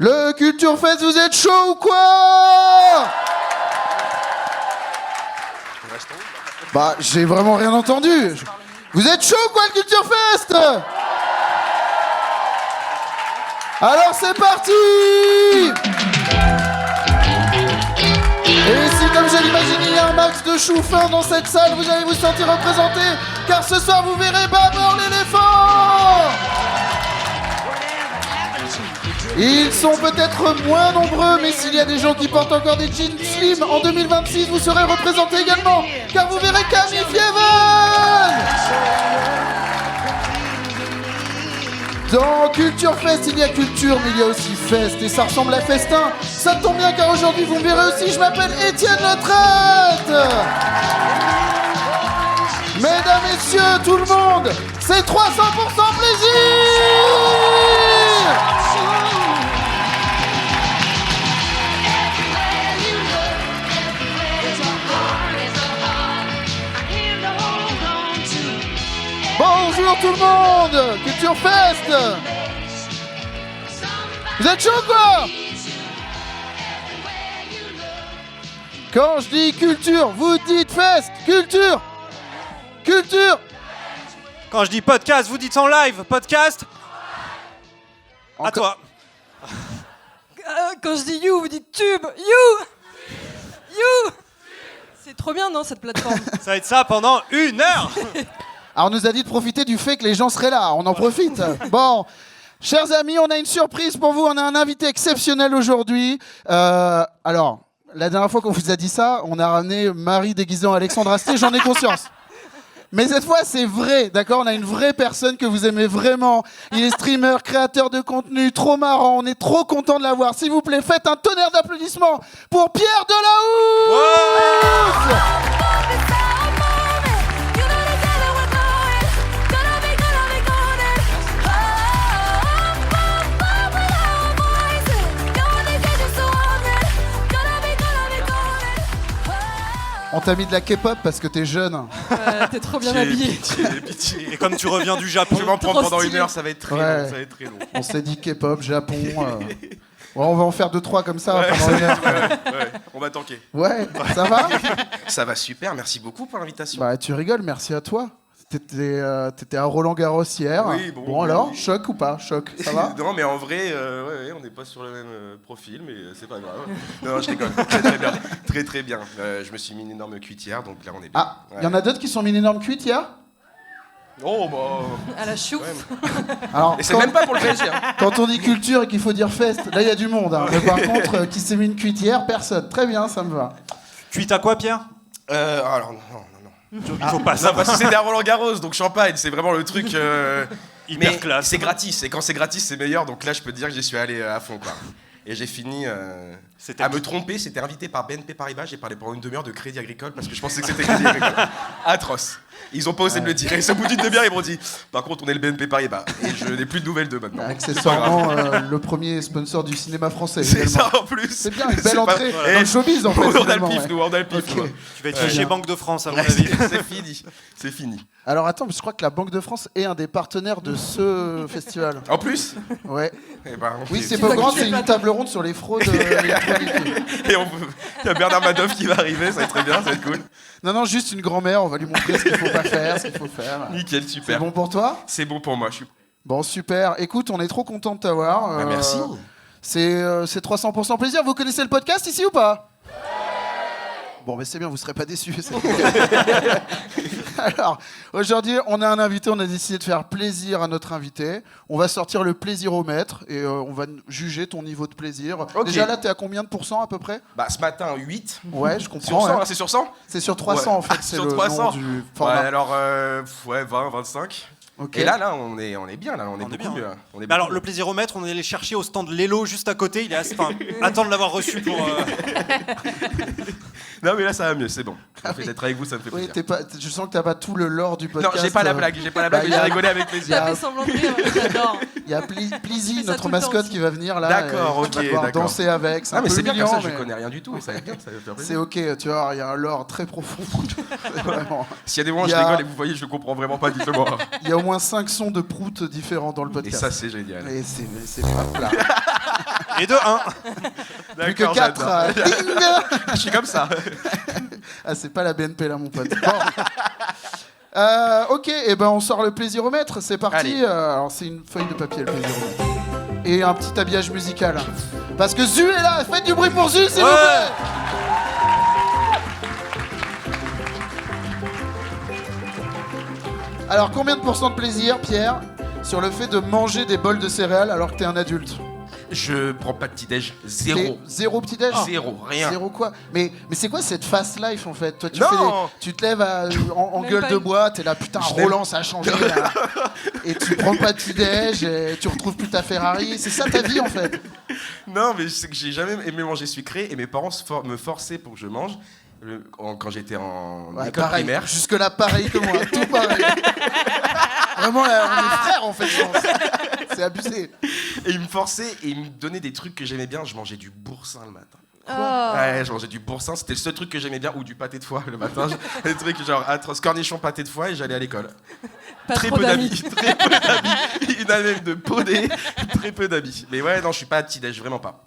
Le Culture Fest, vous êtes chaud ou quoi? Bah, j'ai vraiment rien entendu. Vous êtes chaud ou quoi, le Culture Fest? Alors c'est parti! Et si, comme je l'imagine, il y a un max de choux fins dans cette salle, vous allez vous sentir représenté, car ce soir vous verrez Babor l'éléphant! Ils sont peut-être moins nombreux, mais s'il y a des gens qui portent encore des jeans slim, en 2026, vous serez représentés également, car vous verrez Camille Fieven! Dans Culture Fest, il y a culture, mais il y a aussi fest, et ça ressemble à festin. Ça tombe bien, car aujourd'hui, vous me verrez aussi, je m'appelle Étienne Letraite. Mesdames, messieurs, tout le monde, c'est 300% plaisir. Bonjour tout le monde, Culture Fest. Vous êtes chaud quoi? Quand je dis culture, vous dites fest. Culture. Culture. Quand je dis podcast, vous dites en live. Podcast. À toi. Quand je dis you, vous dites tube. You. C'est trop bien, non, cette plateforme? Ça va être ça pendant 1 heure. Alors on nous a dit de profiter du fait que les gens seraient là, on en profite. Bon, chers amis, on a une surprise pour vous, on a un invité exceptionnel aujourd'hui. Alors, la dernière fois qu'on vous a dit ça, on a ramené Marie déguisée en Alexandre Astier, j'en ai conscience. Mais cette fois, c'est vrai, d'accord? On a une vraie personne que vous aimez vraiment. Il est streamer, créateur de contenu, trop marrant, on est trop content de l'avoir. S'il vous plaît, faites un tonnerre d'applaudissements pour Pierre Delahousse! On t'a mis de la K-pop parce que t'es jeune. T'es trop bien habillé. Pitié. Et comme tu reviens du Japon, Je vais m'en prendre Trop pendant stylé. 1 heure, ça va être très Ouais. long, ça va être très long. On s'est dit K-pop, Japon. Ouais, on va en faire 2-3 comme ça pendant 1 heure. Ouais, on va tanker. Ouais, ça va? Ça va super, merci beaucoup pour l'invitation. Bah tu rigoles, merci à toi. T'étais à Roland-Garros hier. Oui, bon, alors, oui. choc ou pas? Choc, ça va? Non, mais en vrai, ouais, on n'est pas sur le même profil, mais c'est pas grave. Non, je déconne. Très bien. Très très bien. Je me suis mis une énorme cuitière, donc là on est bien. Ah, il y en a d'autres qui sont mis une énorme cuite hier? Oh bah. À la chouffe. Ouais. Alors, Et c'est même pas pour le plaisir. quand on dit culture et qu'il faut dire fest, là il y a du monde. Hein. Mais par contre, qui s'est mis une cuite hier? Personne. Très bien, ça me va. cuite à quoi, Pierre? Alors, non. Il faut pas Non, savoir. parce que c'était à Roland-Garros, donc champagne, c'est vraiment le truc. Hyper Mais classe. c'est gratis, et quand c'est gratis, c'est meilleur, donc là je peux te dire que j'y suis allé à fond, quoi. Et j'ai fini C'était à me tromper, c'était invité par BNP Paribas, j'ai parlé pendant 1 demi-heure de Crédit Agricole parce que je pensais que c'était Crédit Agricole. Atroce. Ils ont pas osé me le dire, et au bout d'une demi-heure, ils m'ont dit par contre, on est le BNP Paribas, et je n'ai plus de nouvelles d'eux maintenant. Accessoirement, le premier sponsor du cinéma français. C'est également. ça en plus. C'est bien, une C'est belle pas- entrée Voilà. dans le showbiz en fait. Nous, on a le finalement, pif, ouais. nous, on a le pif. Ok. nous. Tu vas être Ouais, chez bien. Banque de France, à mon Ouais, avis. c'est fini. C'est fini. Alors attends, je crois que la Banque de France est un des partenaires de ce festival. En plus Ouais. eh ben, Oui, ok. c'est Tu pas vas grand, quitter c'est le une table ronde sur les fraudes électroniques. Et il y a Bernard Madoff qui va arriver, ça va être très bien, ça va être cool. Non, juste une grand-mère, on va lui montrer ce qu'il faut pas faire, ce qu'il faut faire. Nickel, C'est super. bon pour toi? C'est bon pour moi, je suis. Bon, super. Écoute, on est trop content de t'avoir. Ah, merci. C'est 300% plaisir. Vous connaissez le podcast ici ou pas? Bon, mais c'est bien, vous serez pas déçus. Alors, aujourd'hui, on a un invité, on a décidé de faire plaisir à notre invité. On va sortir le plaisiromètre et on va juger ton niveau de plaisir. Ok. Déjà là, t'es à combien de pourcents à peu près? Bah, ce matin, 8. Ouais, je Sur comprends. 100, hein. là, c'est sur 100? C'est sur 300 Ouais. en fait, Ah, c'est sur le 300. nom du Ouais, format. alors, ouais, 20, 25. Ok. Et là, on est bien, là, on est On est beaucoup bien, mieux. ouais. là. On est Bah alors, beaucoup le plaisiromètre, on est allé chercher au stand Lelo juste à côté. Il est assez... Enfin, attends de l'avoir reçu pour. mieux. Non, mais là, ça va mieux, c'est bon. Le fait d'être avec vous, ça me fait Oui, plaisir. je sens que t'as pas tout le lore du Non, podcast. j'ai pas la blague, Bah, mais y j'ai a- rigolé avec Tu plaisir. as fait semblant de rire, j'adore. Il y a Il Plizzy, fait ça notre tout le temps mascotte, aussi. qui va venir là. D'accord, et tu vas ok, pouvoir d'accord. danser avec. C'est Ah, un mais peu c'est bien humiliant, comme ça, je mais connais rien du tout, et ça va bien, ça va faire c'est plaisir. ok, tu vois, il y a un lore très profond. Vraiment. S'il y a des moments où Il je y a- rigole et vous voyez, je comprends vraiment pas, dites-le moi. Il y a au moins 5 sons de prout différents dans le Et podcast. ça, c'est génial. Et c'est pas plat. Et de 1. Plus que 4. Je suis comme ça. Ah, c'est pas la BNP là, mon pote. Bon. Ok, et ben on sort le plaisiromètre, c'est parti. Allez. Alors c'est une feuille de papier le plaisiromètre. Et un petit habillage musical. Parce que Zu est là, faites du bruit pour Zu, s'il vous plaît. Alors combien de pourcents de plaisir, Pierre, sur le fait de manger des bols de céréales alors que t'es un adulte? Je prends pas de petit-déj. Zéro. Zéro petit-déj? Zéro, rien. Zéro quoi? Mais c'est quoi cette fast life en fait? Toi tu, Non. tu te lèves en Même gueule pas de une- bois, t'es là putain Je Roland ça a changé là. Et tu prends pas de petit-déj, et tu retrouves plus ta Ferrari, c'est ça ta vie en fait? Non, mais c'est que j'ai jamais aimé manger sucré et mes parents me forçaient pour que je mange quand j'étais en Ouais, école pareil, primaire. jusque là pareil que moi, tout pareil. Vraiment là, on est frères en fait, je pense. C'est abusé. Et ils me forçaient et ils me donnaient des trucs que j'aimais bien. Je mangeais du boursin le matin. Oh. Ouais, je mangeais du boursin, c'était le seul truc que j'aimais bien, ou du pâté de foie le matin. Des trucs genre atroces, cornichons, pâté de foie, et j'allais à l'école. Pas Très trop peu d'amis, d'amis. très peu d'amis. Une année de podé, très peu d'amis. Mais ouais, non, je suis pas petit-déj, vraiment pas.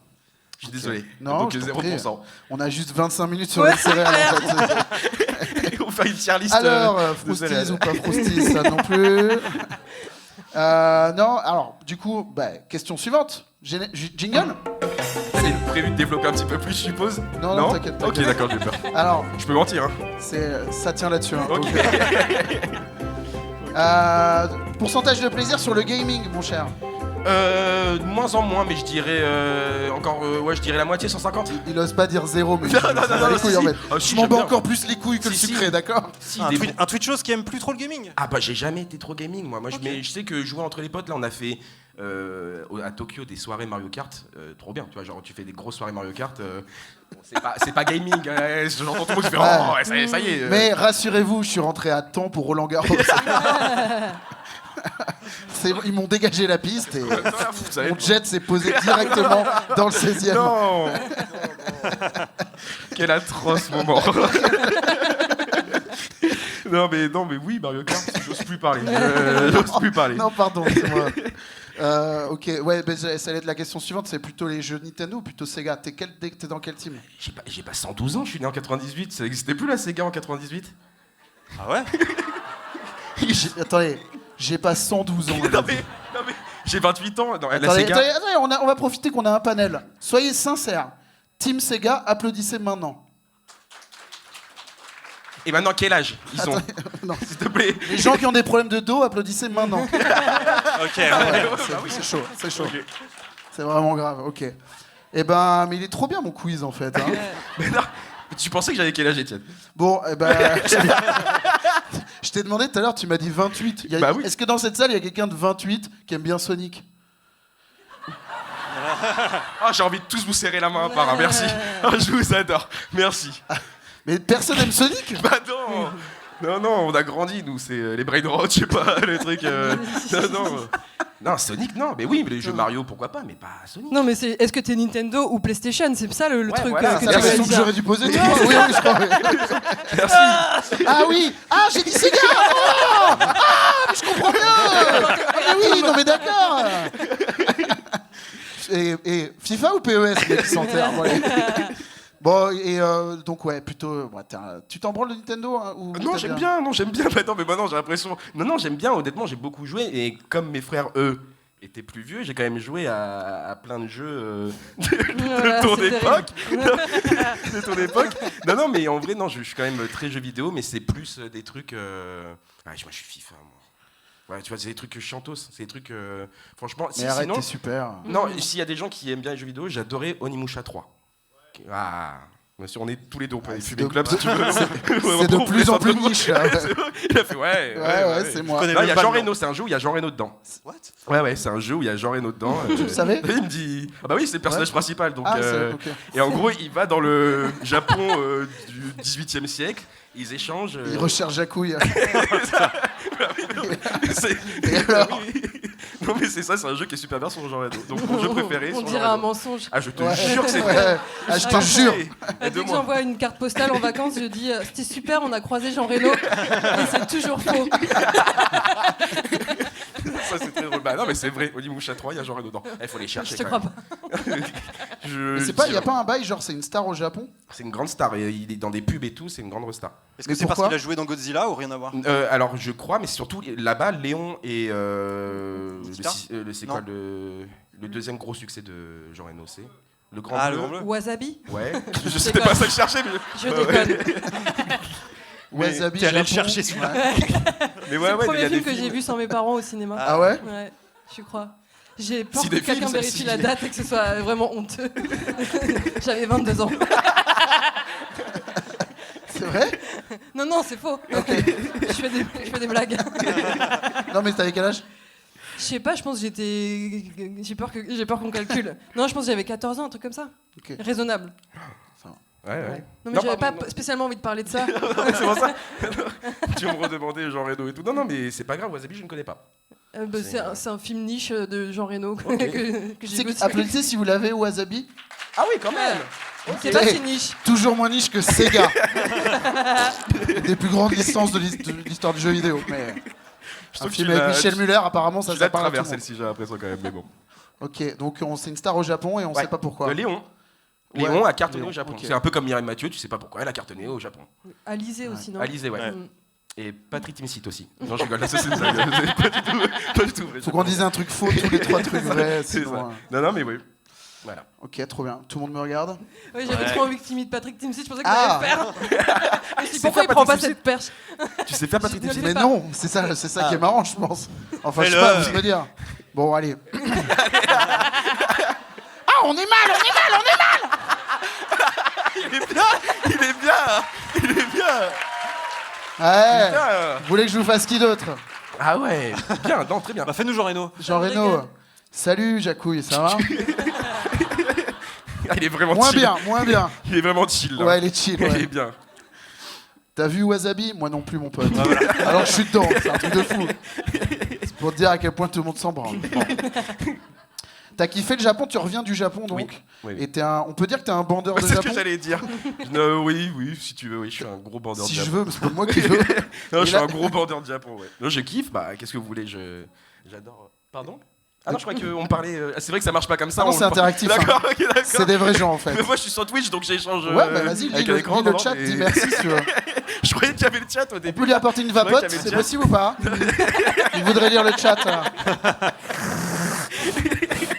Je suis désolé. Non, donc je t'en prie. 0%. On a juste 25 minutes sur Ouais, les céréales en fait. On va faire une tier list. Alors, de Frosties céréales. ou pas Frosties, ça non plus. Non, alors, du coup, question suivante. Jingle? C'est prévu de développer un petit peu plus, je suppose. Non, t'inquiète. Ok, d'accord, j'ai peur. Alors, Je peux mentir, hein. ça tient là-dessus. Hein, Ok. donc. Pourcentage de plaisir sur le gaming, mon cher. De moins en moins, mais je dirais je dirais la moitié, 150. Il ose pas dire zéro, mais Non, je non, m'en bats non, les si, couilles, si. en fait. Ah, si, Je m'en j'aime bats bien. encore plus les couilles que le Si, si. sucré, d'accord? Si, Un, des- un Twitchos qui aime plus trop le gaming. Ah bah j'ai jamais été trop gaming moi. Mais je sais que jouer entre les potes, là on a fait à Tokyo des soirées Mario Kart, trop bien, tu vois, genre tu fais des grosses soirées Mario Kart, bon, c'est pas gaming, j'entends tout le monde qui fait Ouais. oh ouais, ça y est. Mais rassurez-vous, je suis rentré à temps pour Roland Garros. Ils m'ont dégagé la piste et Vous savez, mon jet s'est posé directement dans le 16e. non. Quel atroce moment. non mais oui Mario Kart, j'ose plus parler. J'ose plus parler. Non, pardon, c'est moi. Ok, ouais, ça allait être la question suivante, c'est plutôt les jeux Nintendo ou plutôt Sega? T'es dans quel team? J'ai pas 112 ans, je suis né en 98, ça n'existait plus la Sega en 98. Ah ouais? Attendez, j'ai pas 112 ans. non mais j'ai 28 ans. Non, la Attendez, Sega. attendez, on va profiter qu'on a un panel. Soyez sincères. Team Sega, applaudissez maintenant. Et maintenant quel âge ils ont? Non. S'il te plaît. Les gens qui ont des problèmes de dos, applaudissez maintenant. Ok. Ah ouais, c'est chaud, c'est chaud. Ok. C'est vraiment grave, ok. Eh ben, mais il est trop bien mon quiz en fait. Hein. Mais non, tu pensais que j'avais quel âge, Étienne? Bon, eh ben, je t'ai demandé tout à l'heure, tu m'as dit 28. Bah oui. Est-ce que dans cette salle, il y a quelqu'un de 28 qui aime bien Sonic? Ah, j'ai envie de tous vous serrer la main à part, hein, merci. Ah, je vous adore, merci. Mais personne aime Sonic? Bah non. Non, on a grandi, nous, c'est les brain rot, je sais pas, le truc. Non, Sonic, non, mais oui, mais les jeux Mario, pourquoi pas, mais pas Sonic. Non, mais est-ce que t'es Nintendo ou PlayStation? C'est ça le Ouais, truc voilà, que C'est tu la vas question que dire. j'aurais dû poser. Tu vois. Oui, je crois. Merci. Ah oui. Ah, j'ai dit Sega. Oh ah, mais je comprends bien. Ah, mais oui, non mais d'accord. Et FIFA ou PES, mec, qui s'enterre. Voilà. Bon, et donc ouais, plutôt... tu t'en branles de Nintendo hein, ou Non, t'aimes j'aime bien, non, j'aime bien. Attends, mais maintenant j'ai l'impression. Non, j'aime bien, honnêtement, j'ai beaucoup joué. Et comme mes frères, eux, étaient plus vieux, j'ai quand même joué à plein de jeux Voilà, de ton c'est époque. De ton époque. Non, mais en vrai, non, je suis quand même très jeu vidéo, mais c'est plus des trucs. Ouais, moi, je suis FIFA, moi. Ouais, tu vois, c'est des trucs chiantos, c'est des trucs. Franchement, Mais arrête, sinon. t'es super. Non, s'il y a des gens qui aiment bien les jeux vidéo, j'adorais Onimusha 3. Ah, bien sûr, on est tous les deux, on peut aller fumer de- club si tu veux. C'est de plus en plus niche. Là. Il a fait ouais, c'est moi. connais Non, il y a même pas Jean le nom. Reno, c'est un jeu où il y a Jean Reno dedans. What? Ouais, c'est un jeu où il y a Jean Reno dedans. Tu le savais? Il me dit. Ah bah oui, c'est le personnage principal. Donc, Ah, c'est ok. et en gros, il va dans le Japon du 18e siècle. Ils échangent. Il recherche Jacouille. C'est- Et alors Non, mais c'est ça, c'est un jeu qui est super bien sur Jean Reno. Donc, mon jeu préféré. On sur dirait Jean un Reno. mensonge. Ah, je te Ouais. jure que c'est Ouais. vrai. Ah, je te jure. Dès que j'envoie une carte postale en vacances, je dis c'était super, on a croisé Jean Reno. Et c'est toujours faux. Ça, c'est très drôle. Bah non, mais c'est vrai. Onimusha 3, il y a Jean Reno dedans. Il faut les Je chercher. te quand crois même. pas. Mais il n'y a pas un bail, genre c'est une star au Japon? C'est une grande star, et il est dans des pubs et tout, c'est une grande star. Est-ce que c'est parce qu'il a joué dans Godzilla ou rien à voir? Alors je crois, mais surtout là-bas, Léon et c'est quoi le deuxième gros succès de Jean Reno, c'est le Grand Bleu. Le Grand Bleu. Wasabi? Ouais, c'était pas ça que je cherchais. Mais... Je déconne. Wasabi, t'es allé le Japon. chercher celui-là. Mais C'est le premier film que j'ai vu sans mes parents au cinéma. Ah ouais? Ouais, je crois. J'ai peur que Cinéphile, quelqu'un vérifie celle-ci. la date et que ce soit vraiment honteux. J'avais 22 ans. C'est vrai? Non, c'est faux. Je fais des blagues. Non, mais t'avais quel âge? Je sais pas, je pense que j'étais... J'ai peur qu'on calcule. Non, je pense que j'avais 14 ans, un truc comme ça. Ok. Raisonnable. Ouais. Non, mais j'avais pas spécialement envie de parler de ça. C'est pour ça. Tu vas me redemander Jean Reno et tout. Non, mais c'est pas grave, Wasabi, je ne connais pas. C'est un film niche de Jean Reno Ok. que j'ai vu aussi. Applaudissez si vous l'avez, Wasabi. Ah oui, quand même. C'est pas si niche. Toujours moins niche que Sega. Des plus grandes licences de l'histoire du jeu vidéo. Mais un film avec Michel Muller, apparemment, ça l'as parle à tout le traversé monde. celle-ci, j'ai l'impression quand même, mais bon. Ok, donc c'est une star au Japon et on sait pas pourquoi. Léon. Ouais. Léon a cartonné Léon, au Japon. ok. C'est un peu comme Mireille Mathieu, tu sais pas pourquoi, elle a cartonné au Japon. Alizé aussi, non? Alizé, ouais. Mm. Et Patrick Timsit aussi. Non, je rigole, là, ça c'est une blague. Pas du tout vrai. Faut qu'on dise un truc faux, tous les trois trucs vrais. C'est sinon, ça. Non, mais oui. Voilà. Ok, trop bien. Tout le monde me regarde. Oui, j'avais trop envie que tu imites Patrick Timsit, je pensais que Ah. t'allais le faire. Je me suis dit, C'est pourquoi il pas prend pas Patrick cette perche? Tu sais faire Patrick Je ne Timsit le Mais fais pas. non, c'est ça qui est marrant, je pense. Enfin, je sais Fais-le. pas, vous me dire. Bon, allez. Ah, on est mal. Il est bien. Ouais. Putain. Vous voulez que je vous fasse qui d'autre? Ah ouais. Bien, non, très bien. Bah fais-nous Jean Reno. Jean Je Reno. rigole. Salut, Jacouille, ça va? Ah, il est vraiment Moins chill. bien. Il est vraiment chill. Là. Ouais, il est chill. Il Ouais. est bien. T'as vu Wasabi? Moi non plus, mon pote. Alors je suis dedans, c'est un truc de fou. C'est pour te dire à quel point tout le monde s'en branle. Bon. T'as kiffé le Japon, tu reviens du Japon donc. Oui. Et on peut dire que t'es un bandeur de C'est ce que Japon. j'allais dire. Oui, si tu veux, oui, je suis un gros bandeur Si de je Japon. veux, mais c'est pas moi qui veux. Non, Et je suis là- un gros bandeur de Japon, ouais. Non, je kiffe, bah, qu'est-ce que vous voulez, j'adore. Pardon? Ah non, je crois qu'on parlait. C'est vrai que ça marche pas comme ça. Ah non, on c'est interactif, hein. D'accord, ok, d'accord. C'est des vrais gens en fait. Mais moi, je suis sur Twitch, donc j'échange. Ouais, bah vas-y, lis avec le, un écran lis le devant, chat, et- dis merci si tu veux. Je croyais qu'il y avait le chat au On début. peut lui apporter une vrai qu'il y vapote, avait le c'est chat. possible ou pas? Il voudrait lire le chat.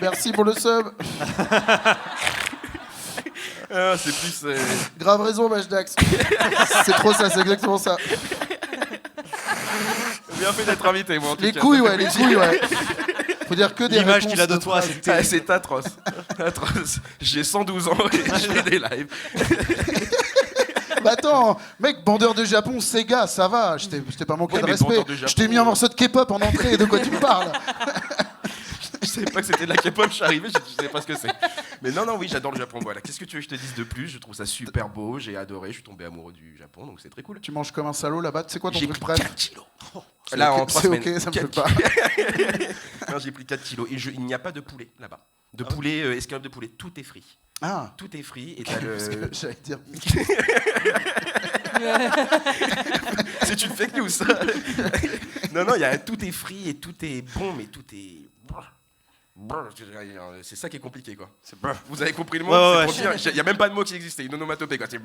Merci pour le sub. Ah, c'est plus. Grave raison, Majdax. C'est trop ça, c'est exactement ça. Bien fait d'être invité, moi. En tout Les cas. couilles, ouais. Faut dire que des L'image réponses qu'il a de toi, phrases. c'est Ah, c'est atroce. Atroce. J'ai 112 ans et je fais des lives. Bah attends, mec, bandeur de Japon, Sega, ça va. Je t'ai pas manqué Ouais, de mais respect. bandeur de Japon, Je t'ai mis un morceau de K-pop en entrée. De quoi tu me parles? Je savais pas que c'était de la K-pop, je suis arrivé, je savais pas ce que c'est. Mais non, oui, j'adore le Japon. Voilà. Qu'est-ce que tu veux que je te dise de plus? Je trouve ça super beau, j'ai adoré, je suis tombé amoureux du Japon, donc c'est très cool. Tu manges comme un salaud là-bas. C'est quoi ton J'ai truc pris bref? 4 kilos. C'est Là, ok, en 3 c'est semaines. ok, ça me 4 fait pas. Non, j'ai pris 4 kilos. Et il n'y a pas de poulet là-bas. De poulet, escalope de poulet, tout est frit. Ah, Tout est frit et t'as parce que le. j'allais dire. C'est une fake news, ça. Non, tout est frit et tout est bon, mais tout est. C'est ça qui est compliqué, quoi. Vous avez compris le mot? Ouais, C'est pour dire, il n'y a même pas de mot qui existait, une onomatopée, quoi. C'est.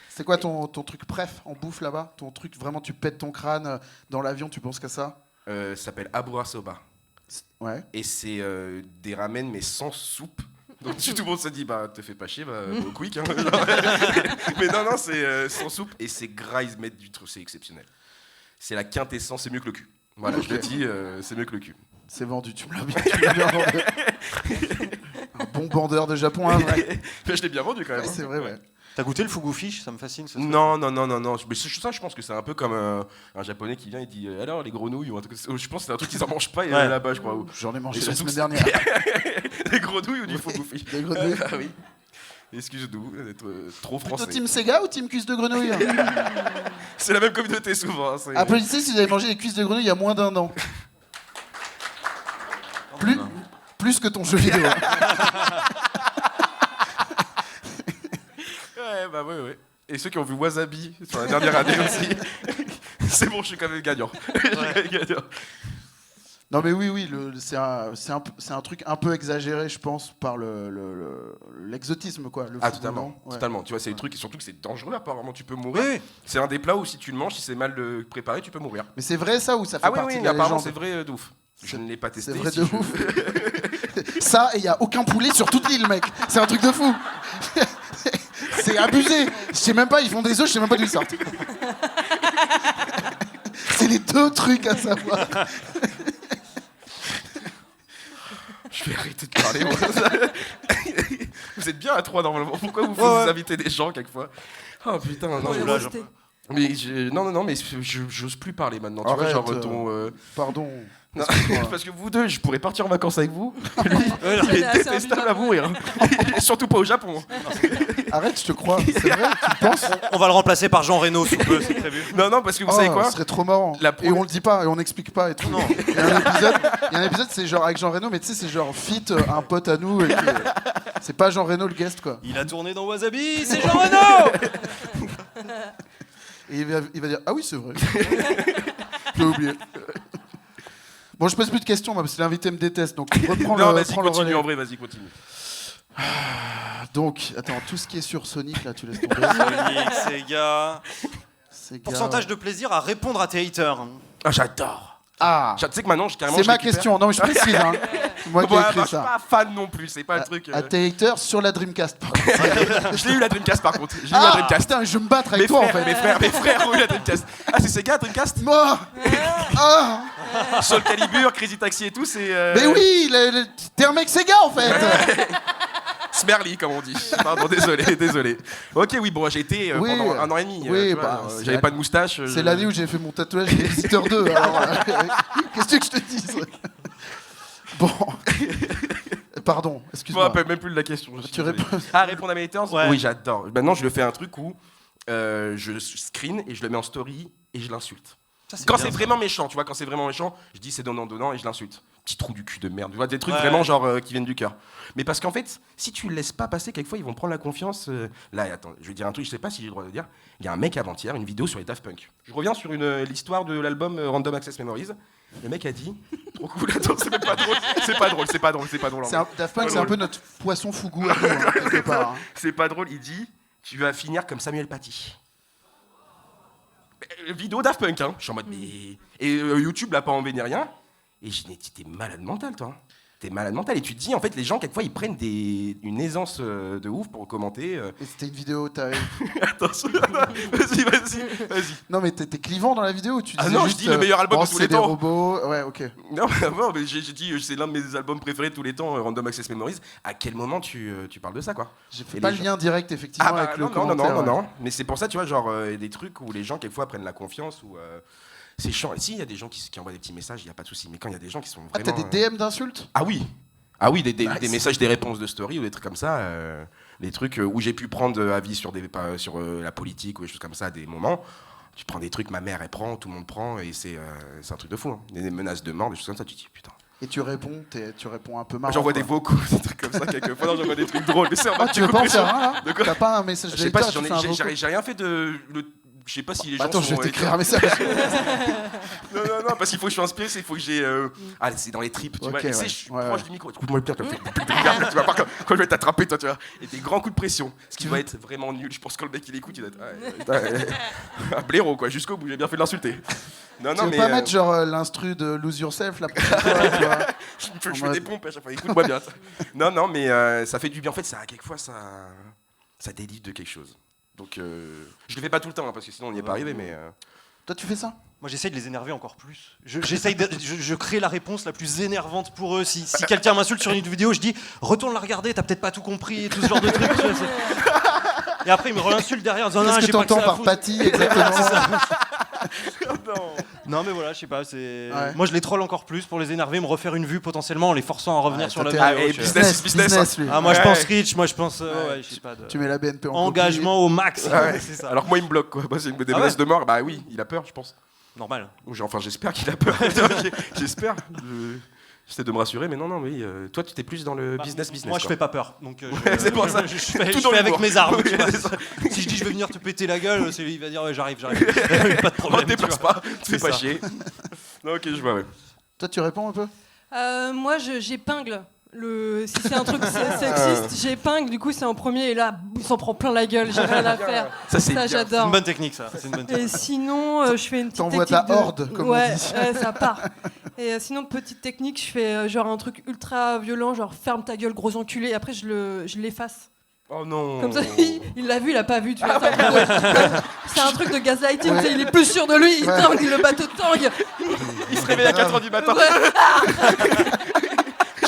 C'est quoi ton truc préf en bouffe là-bas? Ton truc vraiment, tu pètes ton crâne dans l'avion, tu penses qu'à ça? Ça s'appelle Abura Soba. Ouais. Et c'est des ramen, mais sans soupe. Donc tout le monde se dit, bah te fais pas chier, au quick. Hein, genre. Mais non, c'est sans soupe et c'est gras, ils mettent du truc, c'est exceptionnel. C'est la quintessence, c'est mieux que le cul. Voilà, je le dis, c'est mieux que le cul. C'est vendu, tu me l'as bien vendu. Un bon bandeur de Japon, un vrai. Mais je l'ai bien vendu quand même. Ouais, c'est vrai, ouais. T'as goûté le fugu fish? Ça me fascine ce truc. Non. Mais ça, je pense que c'est un peu comme un japonais qui vient et dit alors les grenouilles ou un truc. Je pense que c'est un truc qu'ils en mangent pas Ouais. là-bas, je crois. ou- J'en ai mangé Et la surtout semaine que dernière. Des grenouilles ou du fugu. Des grenouilles. Ah oui. Excuse-nous d'être trop Plutôt français. team Sega ou team cuisse de grenouille? C'est la même communauté souvent. Hein, c'est- Applaudissez si vous avez mangé des cuisses de grenouille il y a moins d'1 an. Plus que ton jeu vidéo. Ouais, bah oui. Et ceux qui ont vu Wasabi sur la dernière année aussi, c'est bon, je suis quand même gagnant. Je suis quand même gagnant. Non mais oui, c'est un truc un peu exagéré, je pense, par l'exotisme, quoi. Le foot Totalement, blanc, ouais. totalement. Tu vois, c'est des trucs, et surtout que c'est dangereux, apparemment, tu peux mourir. Oui. C'est un des plats où si tu le manges, si c'est mal préparé, tu peux mourir. Mais c'est vrai ça ou ça fait Ah oui, partie oui, de la apparemment, légende? c'est vrai de ouf. Je ne l'ai pas testé. C'est vrai si de je- ouf. Ça, et il n'y a aucun poulet sur toute l'île, mec. C'est un truc de fou. C'est abusé. Je sais même pas, ils font des œufs, je sais même pas d'où ils sortent. C'est les deux trucs à savoir. Je vais arrêter de parler, moi. Vous êtes bien à 3 normalement. Pourquoi vous invitez des gens quelquefois? Oh putain, non. Pour les là, roaster. Mais non, mais j'ose plus parler maintenant. Tu vois, Arrête, genre ton. Pardon. Non, Excuse-moi. parce que vous deux, je pourrais partir en vacances avec vous. On Il est est assez détestable imbuvable. à mourir. Et surtout pas au Japon. Arrête, je te crois. C'est vrai, tu le penses? On va le remplacer par Jean Reno sous peu, c'est prévu. Non, parce que vous savez quoi Ce serait trop marrant. La Et première- on le dit pas, et on n'explique pas et tout. Non. Il y a un épisode, c'est genre avec Jean Reno, mais tu sais, c'est genre fit un pote à nous. C'est pas Jean Reno le guest, quoi. Il a tourné dans Wasabi, c'est Jean Reno. Et il va dire ah oui, c'est vrai. J'ai oublié. Bon, je pose plus de questions, moi, parce que l'invité me déteste, donc reprends Non, le, vas-y, prends le continue relais. en vrai, vas-y, continue. Donc, attends, tout ce qui est sur Sonic, là, tu laisses tomber. Sonic, Sega. C'est gars- Pourcentage de plaisir à répondre à tes haters. Ah, j'adore. Ah, Tu sais que maintenant, carrément. c'est je ma récupère- question. Non, mais je précise, hein. C'est moi qui ai Ouais, écrit bah, je suis ça. pas fan non plus, c'est pas le truc. À tes haters sur la Dreamcast. par contre. Je l'ai eu la Dreamcast par contre. J'ai eu la Ah, Dreamcast. putain, je vais me battre avec Mes toi, frères, en fait. mes frères ont eu la Dreamcast. Ah, c'est Sega Dreamcast Moi Ah Soul Calibur, Crazy Taxi et tout, c'est. Mais oui, t'es un mec Sega, en fait. Smerly, comme on dit. Pardon, désolé. Ok, oui, bon, j'ai été Oui. pendant 1 an et demi. Oui, tu vois, bah, c'est j'avais pas de moustache. C'est l'année où j'ai fait mon tatouage des Visiteurs 2. Alors, qu'est-ce que je te dis? Bon. Pardon, Je me excuse-moi. rappelle même plus de la question. je suis Tu désolé. réponds. Ah, répondre à mes haters Ouais. Oui, j'adore. Maintenant, je le fais un truc où je screen et je le mets en story et je l'insulte. Quand c'est vraiment méchant, tu vois, quand c'est vraiment méchant, je dis c'est donnant et je l'insulte. Petit trou du cul de merde, tu vois, des trucs Ouais. vraiment genre qui viennent du cœur. Mais parce qu'en fait, si tu le laisses pas passer, quelquefois ils vont prendre la confiance. Là, attends, je vais dire un truc, je sais pas si j'ai le droit de le dire. Il y a un mec avant-hier, une vidéo sur les Daft Punk. Je reviens sur l'histoire de l'album Random Access Memories. Le mec a dit, trop cool, attends, c'est même pas drôle, c'est pas drôle. en vrai. Daft Punk, c'est un peu notre poisson fougou à nous, hein, quelque part. hein. C'est pas drôle, il dit, tu vas finir comme Samuel Paty. Vidéo Daft Punk, hein. Je suis en mode, mais. Et YouTube l'a pas enlevé ni rien. Et je dis, t'es malade mental, toi. T'es malade mental. Et tu te dis, en fait, les gens, quelquefois, ils prennent une aisance de ouf pour commenter. Et c'était une vidéo. Attention, vas-y. Non, mais t'étais clivant dans la vidéo ou tu Ah disais non, je juste, dis le meilleur album de tous c'est les des temps. robots. Ouais, ok. Non, mais j'ai dit, c'est l'un de mes albums préférés de tous les temps, Random Access Memories. À quel moment tu parles de ça, quoi? J'ai fait Et pas les le lien direct, effectivement, Ah bah, avec le non, commentaire. ouais. non. Mais c'est pour ça, tu vois, genre, il y a des trucs où les gens, quelquefois, prennent la confiance, ou c'est chiant. Et si, il y a des gens qui envoient des petits messages, il n'y a pas de souci. Mais quand il y a des gens qui sont Ah, vraiment... t'as des DM d'insultes? Ah oui, des Nice. messages, des réponses de story ou des trucs comme ça. Des trucs où j'ai pu prendre avis sur la politique ou des choses comme ça à des moments. Tu prends des trucs, ma mère, elle prend, tout le monde prend, et c'est un truc de fou. Hein. Des menaces de mort, des choses comme ça, tu te dis, putain. Et tu réponds un peu marrant. J'envoie des quoi. vocaux, des trucs comme ça, quelquefois. Non, j'envoie des trucs drôles. Mais c'est en Ah, mode, tu veux pas en pression. faire un, là? De quoi? T'as pas un message Je sais pas si d'éditeur, tu fais un vocal? j'ai rien fait de. Je sais pas si les gens Attends, sont. je vais t'écrire un message. Non, parce qu'il faut que je sois inspiré, il faut que j'ai. Ah, c'est dans les tripes, tu Ok, vois. Et tu sais, ouais. je suis Ouais, proche ouais. du micro. Écoute-moi le pire, tu vas pas quand je vais t'attraper, toi, tu vois. Et des grands coups de pression. Ce qui va être vraiment nul. Je pense que le mec, il écoute, il va être. Un blaireau, quoi, jusqu'au bout. J'ai bien fait de l'insulter. Non, Tu veux pas mettre genre l'instru de Lose Yourself la prochaine fois, tu vois? Je fais des pompes à chaque fois. Écoute-moi bien. Non, mais ça fait du bien. En fait, quelquefois, ça délivre de quelque chose. Donc, je le fais pas tout le temps, hein, parce que sinon, on n'y est pas arrivé, mais. Toi, tu fais ça? Moi, j'essaye de les énerver encore plus. Je crée la réponse la plus énervante pour eux. Si quelqu'un m'insulte sur une vidéo, je dis retourne la regarder, t'as peut-être pas tout compris, et tout ce genre de trucs. Tu vois, et après, ils me réinsultent derrière en disant non, Qu'est-ce que j'ai pas que t'entends ça à par foutre. Paty exactement? Non, mais voilà, je sais pas. Ouais. Moi, je les troll encore plus pour les énerver, me refaire une vue potentiellement en les forçant à revenir Ouais, sur la toi, vidéo. et je- business, lui. Ah, moi, je Ouais. pense rich, moi, je pense. Ouais. Ouais, je sais pas. Tu mets la BNP en Engagement au max. Ouais. C'est ça. Alors que moi, il me bloque, quoi. Moi, c'est des Ah menaces ouais de mort. Bah oui, il a peur, je pense. Normal. Enfin, j'espère qu'il a peur. J'espère. J'essaie de me rassurer, mais non, oui. Toi, tu t'es plus dans le business. Moi, je quoi. fais pas peur. Donc, c'est pour ça. Je fais, Tout je dans fais avec l'humour. mes armes. Oui, tu vois. c'est ça. Si je dis je vais venir te péter la gueule, il va dire ouais, j'arrive. Pas de On problème. te déplace tu vois. pas, tu C'est fais pas ça. chier. Non, ok, je vois, ouais. Toi, tu réponds un peu? Moi, j'épingle. Si c'est un truc sexiste, j'épingle, du coup c'est en premier et là il s'en prend plein la gueule, j'ai rien à faire. Ça, c'est bien. C'est j'adore. une bonne technique, ça. C'est une bonne technique. Et sinon, je fais une petite T'envoies technique. ta horde, comme on ouais, dit. ouais, ça part. Et sinon, petite technique, je fais genre un truc ultra violent, genre ferme ta gueule, gros enculé, et après je l'efface. Oh non. Comme ça, il l'a vu, il a pas vu. Tu vois, c'est un truc de gaslighting, tu sais, il est plus sûr de lui, il tangue le bateau de tangue. Il se réveille à 4h du matin. Ouais.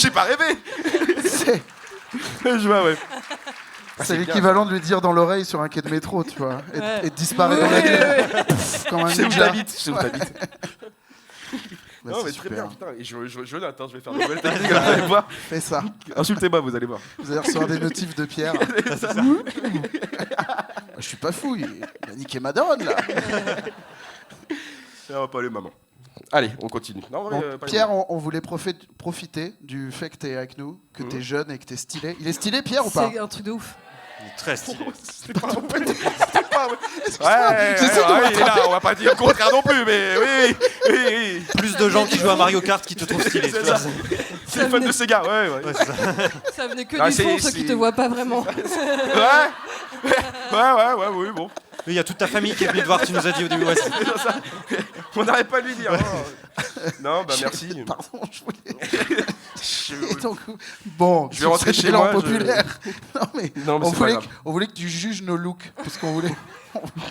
J'ai pas rêvé. C'est Je vois, ouais. c'est l'équivalent de lui dire dans l'oreille sur un quai de métro, tu vois, Ouais. et de disparaître dans la Ouais, gueule. ouais, ouais. Pff, comme un Je sais où ninja. t'habites. Je sais où t'habites. Bah, Non, c'est mais très super. bien, putain. Et je note, hein, je vais faire des nouvelles techniques, vous allez voir. Fais ça. Insultez-moi, vous allez voir. Vous allez recevoir des notifs de Pierre. Je suis pas fou, il a niqué ma daronne, là. On va pas aller, maman. Allez, on continue. Non, Bon, pas les Pierre, mamans. on voulait profiter du fait que t'es avec nous, que t'es jeune et que t'es stylé. Il est stylé, Pierre, ou pas? C'est un truc de ouf. Il est très stylé. C'était pas ouais, J'essaie de il est là, on va pas dire le contraire non plus, mais oui. Plus de gens qui jouent à Mario Kart qui te trouvent stylé. C'est tu vois, ça. C'est le fan de Sega, ouais. Ouais, c'est ça. Ça venait que Ah, du fond, c'est- ceux qui c'est- te voient pas vraiment. Ouais, oui, bon. Mais il y a toute ta famille qui est venue te voir, tu nous as dit au début. Ouais, c'est- C'est ça. On n'arrête pas de lui dire. Non, bah merci. Pardon, je voulais. Je- Et donc, bon, Je vais rentrer sur cet chez élan moi, populaire. Non, mais, Non, mais on, c'est pas voulait grave. on voulait que tu juges nos looks. Parce qu'on voulait.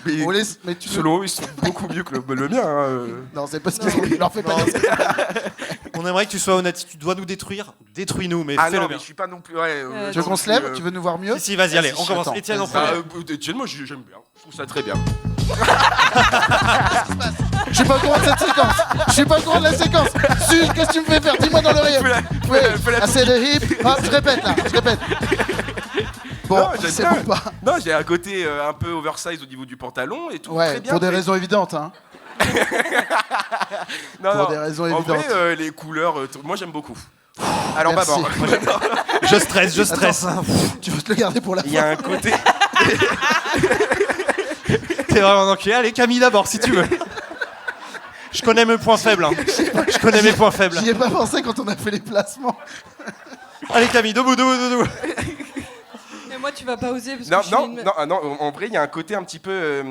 Mais On voulait mais tu veux- selon eux, ils sont beaucoup mieux que le mien. Hein. Non, c'est parce qu'il leur fait pas dire ça. On aimerait que tu sois honnête. Si tu dois nous détruire, détruis-nous, mais Ah fais-le non, bien. mais je suis pas non plus. Ouais, Tu veux qu'on se lève? Tu veux nous voir mieux? Si, vas-y, allez, Vas-y, on commence. attends, Étienne en vas-y. premier. Etienne, moi j'aime bien. Je trouve ça très bien. Je suis pas au courant de cette séquence. Je suis pas au courant de la séquence. Qu'est-ce que tu me fais faire? Dis-moi dans l'oreille. fais la Assez de hip. Ah, je répète là. Je répète. Bon, Non, j'aime c'est bien. bon pas. Non, j'ai un côté un peu oversize au niveau du pantalon et tout. Ouais, très bien, pour des mais- raisons évidentes. Hein. Non, pour non. des raisons En évidentes. vrai, les couleurs, moi j'aime beaucoup. Alors, Merci. Babar, moi, j'adore. Je stresse. Tu veux te le garder pour la Il fin? y a un côté. T'es vraiment enculé. Allez, Camille d'abord, si tu veux. Je connais mes points faibles. Hein. Je connais mes points faibles. J'y ai pas pensé quand on a fait les placements. Allez, Camille, debout. Et moi, tu vas pas oser parce Non, que je suis non, une... non, en vrai, il y a un côté un petit peu.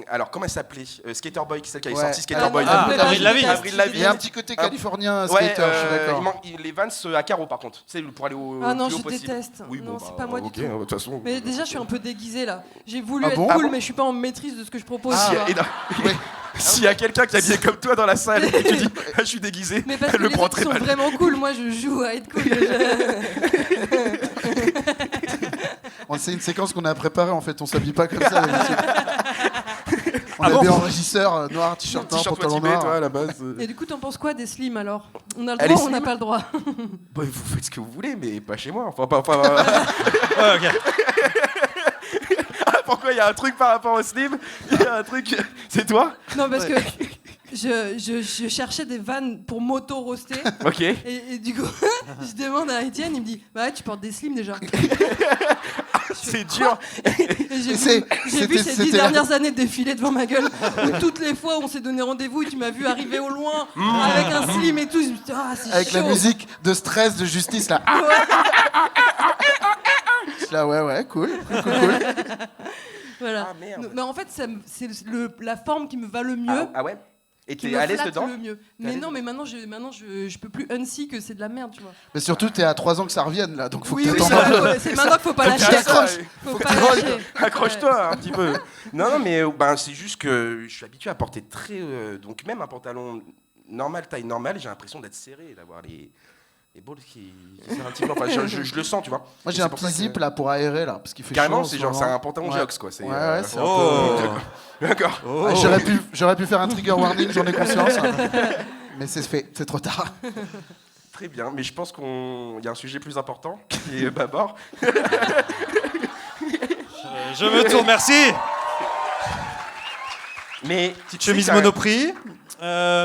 Alors, comment elle s'appelait Skater Boy, celle qui avait Ouais. sorti Skater Boy. Ah, mais Avril je Lavigne. déteste, Avril je Lavigne. Il y a un déteste. petit côté californien Ouais, skater, je suis d'accord. les Vans à carreaux par contre, tu sais, pour aller au Ah non, plus haut je possible. déteste. Oui, Non, bon, c'est bah, pas moi du ok, tout. de toute façon. Mais déjà, je suis un peu déguisée là. J'ai voulu Ah être bon cool, Ah bon mais je suis pas en maîtrise de ce que je propose. Ah, tu vois. Et non, Oui. s'il y a quelqu'un qui est habillé comme toi dans la salle et tu dis ah, je suis déguisé, Mais parce elle que le les prend autres très sont mal. vraiment cool, moi je joue à être cool. C'est une séquence qu'on a préparée en fait, on s'habille pas comme ça d'habitude. On Ah est bon bien en régisseur, noir, t-shirt noir, T-shirt pantalon Watibé, noir. toi à la base. Et du coup, t'en penses quoi des slims alors? On a le Elle droit est ou on n'a slim pas le droit? Bah, vous faites ce que vous voulez, mais pas chez moi. Enfin, pas. Ouais, ok. Pourquoi il y a un truc par rapport au slim? Il y a un truc. C'est toi? Non, parce que je cherchais des vannes pour m'auto-roaster. Ok. Et du coup, je demande à Étienne, il me dit bah ouais, tu portes des slims déjà. C'est dur. Et j'ai C'est- vu, j'ai vu c'était- ces 10 c'était- dernières années défiler devant ma gueule. Où toutes les fois où on s'est donné rendez-vous, tu m'as vu arriver au loin avec un slim et tout. Je me dis, ah, c'est Avec chaud. la musique de stress, de justice là. Je suis là, ouais, cool. Voilà. Ah, merde. Mais en fait, c'est la forme qui me va le mieux. Ah ouais. Et Qui t'es me à l'aise flatte dedans? le mieux. Mais non, mais maintenant je peux plus unsee que c'est de la merde, tu vois. Mais surtout, t'es à 3 ans que ça revienne là, donc faut Oui, que oui, t'attendes c'est un peu. vrai, c'est maintenant qu'il faut pas Faut que lâcher. tu t'accroches. Faut que pas tu rolles. lâcher. Accroche-toi un petit peu. Non, mais ben, c'est juste que je suis habitué à porter très. Donc, même un pantalon normal, taille normale, j'ai l'impression d'être serré, d'avoir les balls qui serrent un petit peu. Enfin, je le sens, tu vois. Moi Et j'ai un c'est pour petit ça que- zip là pour aérer là, parce qu'il fait Carrément, chaud. en c'est ce genre, c'est moment. un pantalon Ouais. Jox, quoi. C'est, Ouais, c'est un Oh. peu. D'accord. Oh. Ah, j'aurais pu faire un trigger warning, j'en ai conscience. Mais c'est fait, c'est trop tard. Très bien, mais je pense qu'il y a un sujet plus important qui est Babor. Je me tourne, merci. Mais Petite chemise Monoprix.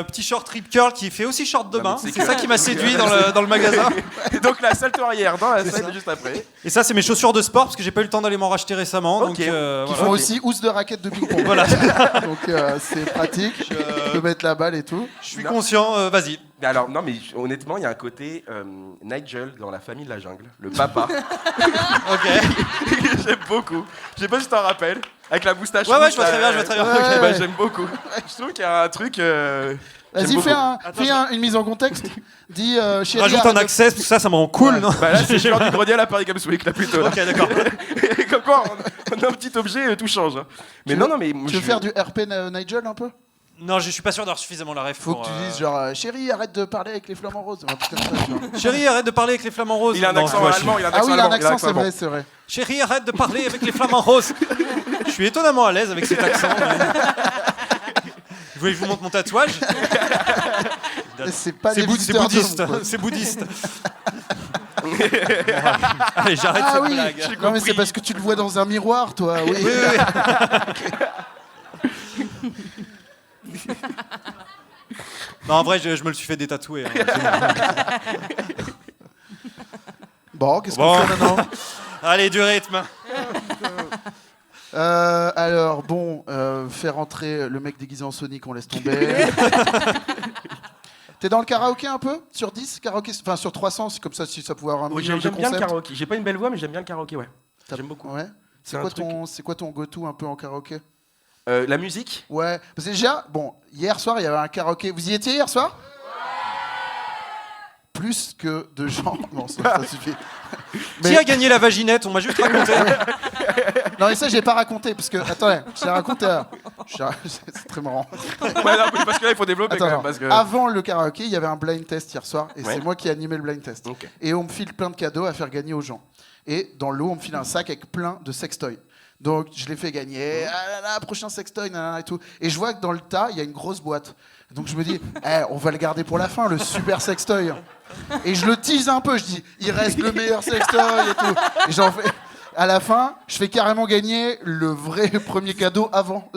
Petit short rip curl qui fait aussi short de Non, bain. mais c'est C'est que- ça qui m'a séduit dans le magasin. Et donc la salle arrière dans la salle juste après. Et ça, c'est mes chaussures de sport parce que j'ai pas eu le temps d'aller m'en racheter récemment. Ok. Donc, Qui voilà. font aussi housse de raquette de ping-pong. Voilà. Donc c'est pratique. Tu peux mettre la balle et tout. Je suis conscient. Vas-y. Mais alors, non, mais honnêtement, il y a un côté Nigel dans La Famille de la Jungle, le papa. Ok. J'aime beaucoup. Je sais pas si tu t'en rappelles. Avec la moustache. Ouais, rouge, je vois très bien, je vois très bien. Ouais, Ok, bah, ouais. j'aime beaucoup. Je trouve qu'il y a un truc. Vas-y, j'aime fais, beaucoup. une mise en contexte. Dis, chérie, Rajoute arrête un de- access, tout ça, ça me rend cool, Ouais. non? Bah là, c'est genre du grenier à la Paris Games Week, là, plutôt. Là. Ok, d'accord. Et comme quoi, on a un petit objet, tout change. Hein. Mais Tu non, veux- non, mais. Tu veux faire du RP Nigel un peu? Non, je suis pas sûr d'avoir suffisamment la ref Faut pour, que tu dises genre chérie, arrête de parler avec les flamants roses. Un truc comme ça, tu vois. Chérie, arrête de parler avec les flamants roses. Il a un Non, accent moi, je- allemand, il a un Ah accent oui, il a un allemand. accent, c'est allemand. vrai, c'est vrai. Chérie, arrête de parler avec les flamants roses. Je suis étonnamment à l'aise avec cet accent. Vous voulez que je vous montre mon tatouage? C'est pas C'est des c'est visiteurs de bouddhiste. monde, quoi. C'est bouddhiste. Allez, j'arrête Ah cette oui, blague. non mais c'est parce que tu le vois dans un miroir, toi. Oui. Oui, oui, oui. Non, en vrai, je me le suis fait détatouer. Hein. Bon, qu'est-ce Bon. qu'on fait maintenant? Allez, du rythme. Alors, bon, faire entrer le mec déguisé en Sonic, on laisse tomber. T'es dans le karaoké un peu? Sur 10 karaoké? Enfin, sur 300, c'est comme ça, si ça pouvait avoir un Oui, minimum de j'aime bien le concept. karaoké. J'ai pas une belle voix, mais j'aime bien le karaoké, ouais. J'aime beaucoup. Ouais. C'est un truc. C'est quoi ton go-to un peu en karaoké? La musique. Ouais, parce que déjà, bon, hier soir, il y avait un karaoké. Vous y étiez hier soir? Plus que de gens. Non, ça suffit. Qui a gagné la vaginette? On m'a juste raconté. Non, mais ça, j'ai pas raconté, parce que, attendez, je l'ai raconté. C'est très marrant. Ouais, non, mais parce que là, il faut développer Attends, quand même. non. Parce que... Avant le karaoké, il y avait un blind test hier soir, et Ouais. c'est moi qui ai animé le blind test. Ok. Et on me file plein de cadeaux à faire gagner aux gens. Et dans le lot, on me file un sac avec plein de sextoys. Donc je l'ai fait gagner, ah là là, prochain sextoy, nanana et tout. Et je vois que dans le tas, il y a une grosse boîte. Donc je me dis, on va le garder pour la fin, le super sextoy. Et je le tease un peu, je dis, il reste le meilleur sextoy et tout. Et j'en fais. À la fin, je fais carrément gagner le vrai premier cadeau avant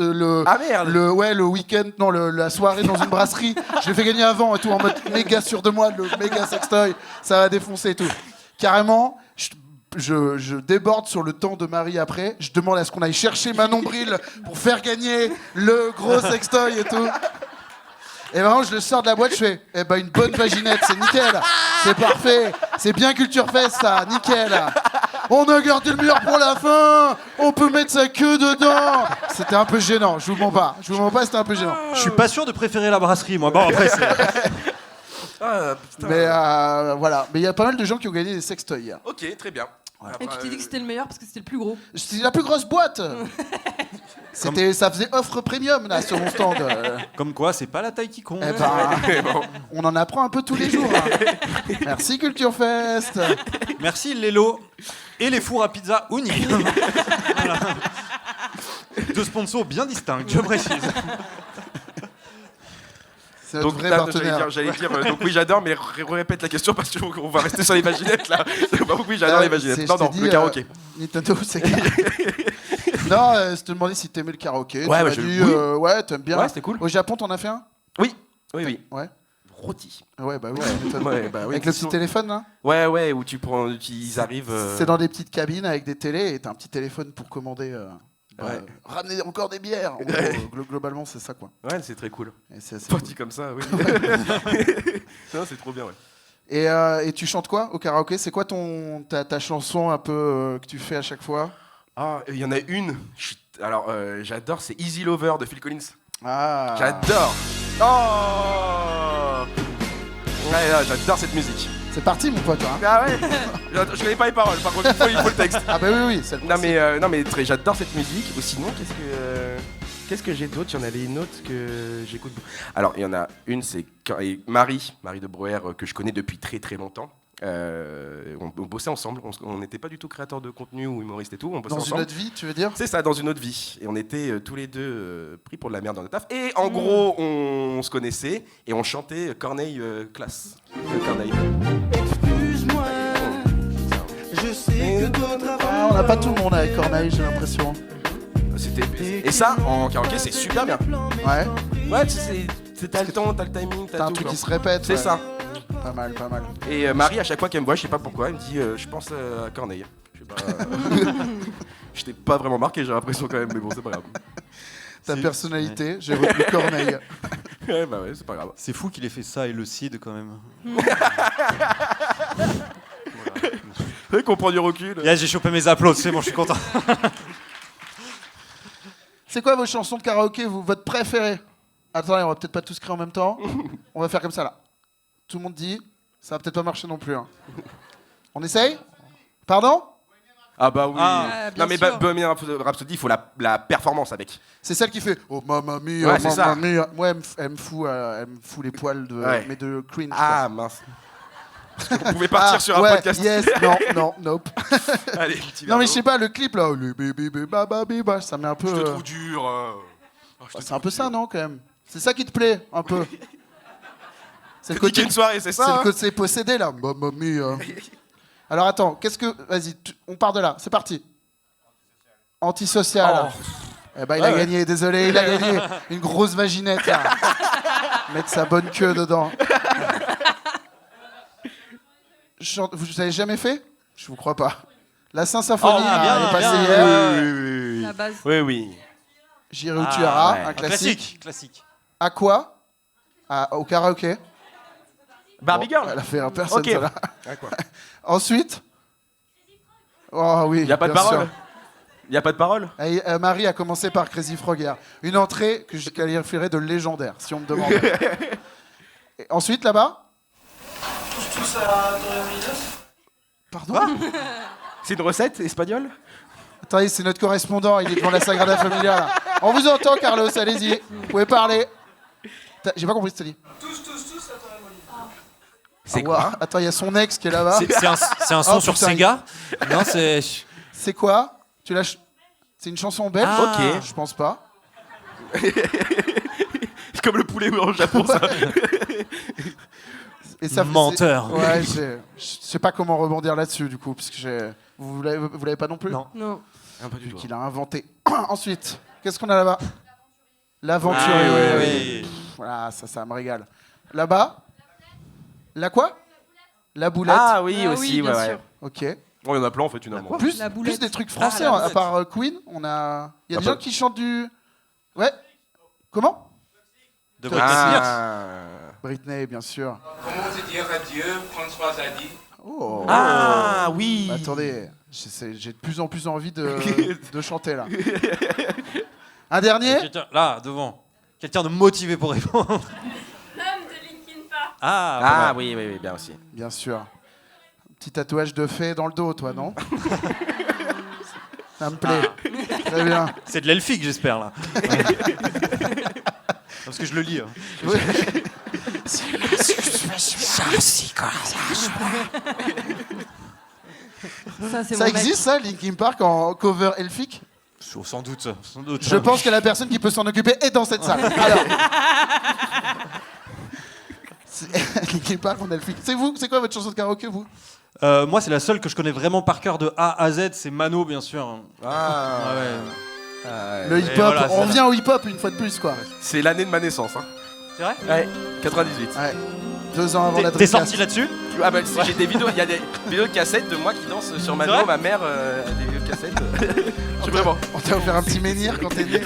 Ah merde. le week-end, non, la soirée dans une brasserie. Je l'ai fait gagner avant et tout, en mode méga sûr de moi, le méga sextoy, ça va défoncer et tout. Carrément, je déborde sur le temps de Marie après. Je demande à ce qu'on aille chercher ma nombril pour faire gagner le gros sextoy et tout. Et vraiment, je le sors de la boîte, je fais une bonne vaginette, c'est nickel, c'est parfait, c'est bien Culture Fest ça, nickel. On a gardé le meilleur pour la fin, on peut mettre sa queue dedans. C'était un peu gênant, je vous mens pas, c'était un peu gênant. Je suis pas sûr de préférer la brasserie, moi. Bon, après, c'est. Ah, putain. Mais voilà, mais il y a pas mal de gens qui ont gagné des sextoys hier. Ok, très bien. Et tu t'es dit que c'était le meilleur parce que c'était le plus gros. C'était la plus grosse boîte. Ça faisait offre premium là sur mon stand. Comme quoi, c'est pas la taille qui compte. Eh ben, on en apprend un peu tous les jours. Hein. Merci Culture Fest. Merci Lelo et les fours à pizza Uni. Voilà. Deux sponsors bien distincts, je précise. C'est notre Donc, vrai là, partenaire. j'allais dire, donc oui, j'adore, mais répète la question parce qu'on va rester sur les vaginettes là. Donc, oui, j'adore les vaginettes. Non, non, le karaoké. Nintendo, c'est Non, je te demandais si t'aimais le karaoké. Ouais, tu ouais, m'as je- dit, oui. ouais, t'aimes bien. Ouais, c'était cool. Au Japon, t'en as fait un? Oui, oui, oui. Ouais. Rôti. Ouais, bah oui. Ouais, bah oui. Avec le petit téléphone, là. Ouais, ouais, où tu prends, ils arrivent. C'est dans des petites cabines avec des télés et t'as un petit téléphone pour commander. Ouais. Ramener encore des bières. En Ouais. gros, globalement, c'est ça, quoi. Ouais, c'est très cool. Et c'est assez Pas cool. dit comme ça, oui. Non, c'est trop bien, ouais. Et tu chantes quoi au karaoké? C'est quoi ta chanson un peu que tu fais à chaque fois? Ah, il y en a une. Alors, j'adore, c'est Easy Lover de Phil Collins. Ah. J'adore. Oh ouais, là, j'adore cette musique. C'est parti, mon pote. Hein. Ah ouais. Je connais pas les paroles, par contre, il faut le texte. Ah bah oui, c'est le principe. Non mais j'adore cette musique. Ou sinon, qu'est-ce que j'ai d'autre? Il y en avait une autre que j'écoute. Alors, il y en a une, c'est Marie de Breuer, que je connais depuis très très longtemps. On bossait ensemble. On n'était pas du tout créateurs de contenu ou humoristes et tout. On bossait Dans ensemble. une autre vie, tu veux dire? C'est ça, dans une autre vie. Et on était tous les deux pris pour de la merde dans notre taf. Et en gros, on se connaissait et on chantait Corneille classe. Corneille. Excuse-moi, je sais que d'autres Ah, on n'a pas tout le monde avec Corneille, j'ai l'impression. Et ça, en karaoké, c'est super bien. Ouais. Ouais, t'as le temps, t'as le timing, T'as t'as un tout. truc genre. qui se répète. C'est ouais. ça. Pas mal, pas mal. Et Marie, à chaque fois qu'elle me voit, je sais pas pourquoi, elle me dit je pense à Corneille. Je sais pas. Je t'ai pas vraiment marqué, j'ai l'impression quand même, mais bon, c'est pas grave. Ta C'est- personnalité, j'ai retenu Corneille. Ouais, bah ouais, c'est pas grave. C'est fou qu'il ait fait ça et le CID quand même. C'est vrai qu'on prend du recul. Yeah, j'ai chopé mes applaudissements, c'est bon, je suis content. C'est quoi vos chansons de karaoké, votre préférée? Attendez, on va peut-être pas tous crier en même temps. On va faire comme ça là. Tout le monde dit, ça va peut-être pas marcher non plus. Hein. On essaye? Pardon? Ah bah oui. Ah, bien non mais sûr. Bohemian Rhapsody, il faut la performance avec. C'est celle qui fait Oh mamma mia, Ouais, c'est ça. mamma mia. Moi, elle me fout les poils de, Ouais. mais de cringe. Ah mince. Vous pouvez partir sur un ouais, podcast. Yes, non, nope. Allez, petit Non mais je verre sais pas, le clip là, le bébé baba biba, ça met un peu. d'eau. Je te trouve dur. C'est un peu ça, non, quand même? C'est ça qui te plaît, un peu? C'est le Critiquer côté, une soirée, c'est ça c'est le hein côté possédé là. Mamma mia. Alors attends, qu'est-ce que. Vas-y, on part de là, c'est parti. Antisocial. Eh ben, il a gagné, désolé, il a gagné. Une grosse vaginette là. Mettre sa bonne queue dedans. Vous avez jamais fait? Je vous crois pas. La Saint-Symphonie, elle est passée hier. La base. Oui. J'irai où tu iras, ouais. un classique. Classique. À quoi? Au karaoké. Barbie Bon, Girl. elle a fait un personne, Ok. celle-là. Ah, quoi. Ensuite. Oh oui. Y a pas de bien parole. sûr. Y a pas de parole. Et, Marie a commencé par Crazy Frog hier. Une entrée que je qualifierais de légendaire, si on me demande. Et ensuite, là-bas. Tous à Torremolinos. Pardon. C'est une recette espagnole. Attendez, c'est notre correspondant, il est devant la Sagrada Familia. Là. On vous entend, Carlos, allez-y. Vous pouvez parler. J'ai pas compris ce que tu dis. Tous à Torremolinos. C'est Ah, quoi ouais. Attends, il y a son ex qui est là-bas. C'est un son Oh, sur putain, Sega. Non, c'est. C'est quoi? Tu l'as. C'est une chanson belge? Ah. Ok. Je pense pas. C'est comme le poulet au Japon, ça. Et ça Menteur. Ouais, je sais pas comment rebondir là-dessus, du coup, parce que vous l'avez pas non plus? Non. Non. Ah, pas du Vu tout. qu'il a inventé. Ensuite, qu'est-ce qu'on a là-bas? L'aventurier. Ah, oui. Voilà, ça me régale. Là-bas? La quoi? La boulette. Ah oui, Ah aussi, oui, bien ouais. sûr. Ok. Bon, il y en a plein en fait, finalement. Plus, La boulette. plus des trucs français, Ah, la à boulette. part Queen, on a. Il y a Ah, des bah. gens qui chantent du. Ouais. Comment? De Britney Spears. Ah. Britney, bien sûr. Comment te dire adieu, François Zadi? Oh. Ah oui. Bah, attendez, j'ai de plus en plus envie de chanter là. Un dernier? Quelqu'un- Là, devant. Quelqu'un de motivé pour répondre. L'homme de Linkin Park. Ah, Ah oui, bien aussi. Bien sûr. Un petit tatouage de fée dans le dos, toi, non? Ça me plaît. Très bien. c'est de l'elfique, j'espère, là. Parce que je le lis. Hein. Oui. Ça, c'est Ça mon mec. existe, ça, Linkin Park en cover elfique? Sans doute. Sans doute. Je pense que la personne qui peut s'en occuper est dans cette salle. Alors. Linkin Park en elfique. C'est quoi votre chanson de karaoké, vous? Moi, c'est la seule que je connais vraiment par cœur de A à Z. C'est Mano, bien sûr. Ah. Ouais. Le hip-hop, voilà, on c'est revient au hip-hop une fois de plus, quoi. C'est l'année de ma naissance. Hein. C'est vrai? Ouais, 98. Ouais. 2 ans avant la T'es Dreamcast. sorti là-dessus? Ah bah si, j'ai des vidéos, il y a des vidéos de cassettes de moi qui danse sur vrai Mano, ma mère a des vidéos de cassettes. Je vraiment. On t'a offert un petit menhir quand t'es né.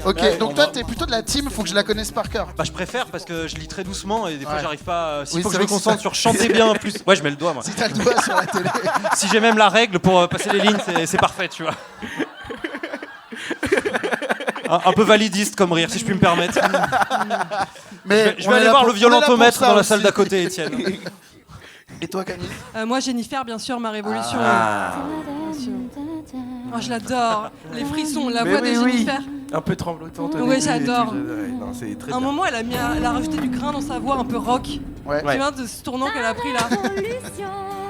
Ok, donc toi, t'es plutôt de la team, faut que je la connaisse par cœur. Bah, je préfère parce que je lis très doucement et des fois, Ouais. j'arrive pas. S'il Oui, faut que c'est je me vrai que concentre sur chanter bien plus. Ouais, je mets le doigt, moi. Si t'as le doigt sur la télé. Si j'ai même la règle pour passer les lignes, c'est parfait, tu vois. Un peu validiste comme rire, si je puis me permettre. Mais Je on vais est aller là voir pour- le on est là violentomètre pour ça dans la aussi. salle d'à côté, Étienne. Et toi, Camille? Moi, Jennifer, bien sûr, ma révolution. Ah. Bien sûr. Oh, je l'adore. Les frissons, la Mais voix oui, de oui. Jennifer. Un peu tremblotante. au Ouais, début et j'adore. tout, non, c'est très À un bien. moment, elle a rajouté du grain dans sa voix, un peu rock. Ouais. Tu vois, de ce tournant qu'elle a pris là.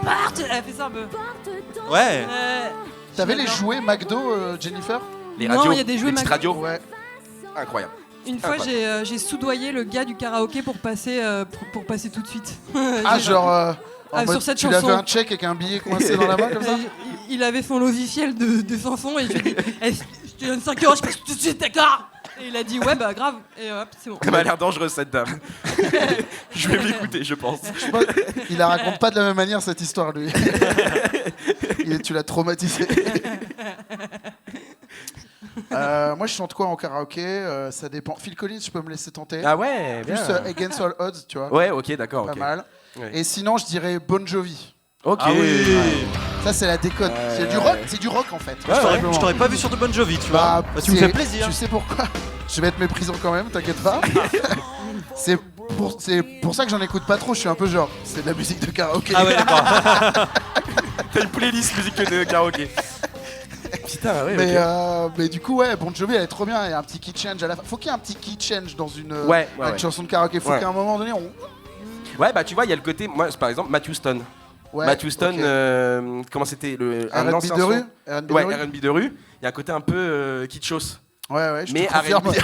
Parte. Elle a fait ça un peu. Ouais. T'avais les j'adore. jouets McDo, Jennifer? Les Non, radios, il y a des jeux les petites Mac- radios, Ouais. incroyable. Une fois, j'ai soudoyé le gars du karaoké pour passer tout de suite. Ah, genre. En Ah, mode, sur cette tu chanson. l'avais un check avec un billet coincé dans la main comme ça? Il avait son logiciel de chanson et je lui ai dit Eh, je te donne 5 euros, je passe tout de suite, d'accord? Et il a dit ouais, bah grave. Et hop, c'est bon. Elle m'a l'air dangereuse cette dame. Je vais m'écouter, je pense. Je pense- Il la raconte pas de la même manière cette histoire, lui. Tu l'as traumatisé. Moi, je chante quoi en karaoké? Ça dépend. Phil Collins, je peux me laisser tenter. Ah ouais, Plus bien. Against All Odds, tu vois. Ouais, ok, d'accord. Pas ok. mal. Ouais. Et sinon, je dirais Bon Jovi. Ok. Ah oui. Ça, c'est la déconne. C'est du rock en fait. Je t'aurais pas vu sur de Bon Jovi, tu vois. Bah, tu me c'est- fais plaisir. Tu sais pourquoi? Je vais être méprisant quand même, t'inquiète pas. c'est pour ça que j'en écoute pas trop. Je suis un peu genre, c'est de la musique de karaoké. Ah ouais, d'accord. T'as une playlist musique de karaoké. Putain, ouais, Mais, ok. mais du coup, ouais, Bon Jovi, elle est trop bien. Il y a un petit key change à la fin. Faut qu'il y ait un petit key change dans une chanson de karaoké. Faut Ouais. qu'à un moment donné, Ouais, bah tu vois, il y a le côté. Moi, par exemple, Matthew Stone. Ouais, Matthew Stone, ok. comment c'était le R&B ancien de son. rue. R&B de Ouais, rue. R&B de rue. Il y a un côté un peu kitschos. Ouais, je Mais te confirme. R&B.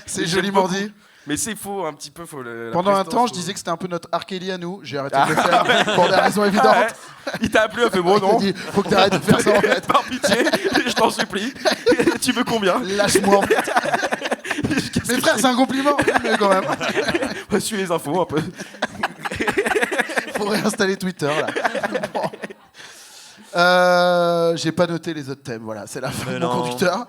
C'est J'aime joliment beaucoup. dit. Mais c'est faux, un petit peu. La Pendant un prestance, temps, je faut- disais que c'était un peu notre R. Kelly à nous. J'ai arrêté de le faire pour des raisons évidentes. Il t'a appelé, il a fait bon, Il m'a non. dit, faut que t'arrêtes de faire ça en fait. Par pitié, je t'en supplie. Tu veux combien? Lâche-moi en fait. Mais frère, c'est un compliment. Mais quand même. Suis les infos un peu. Faut réinstaller Twitter là. Bon. J'ai pas noté les autres thèmes, voilà, c'est la fin Mais de mon non. conducteur.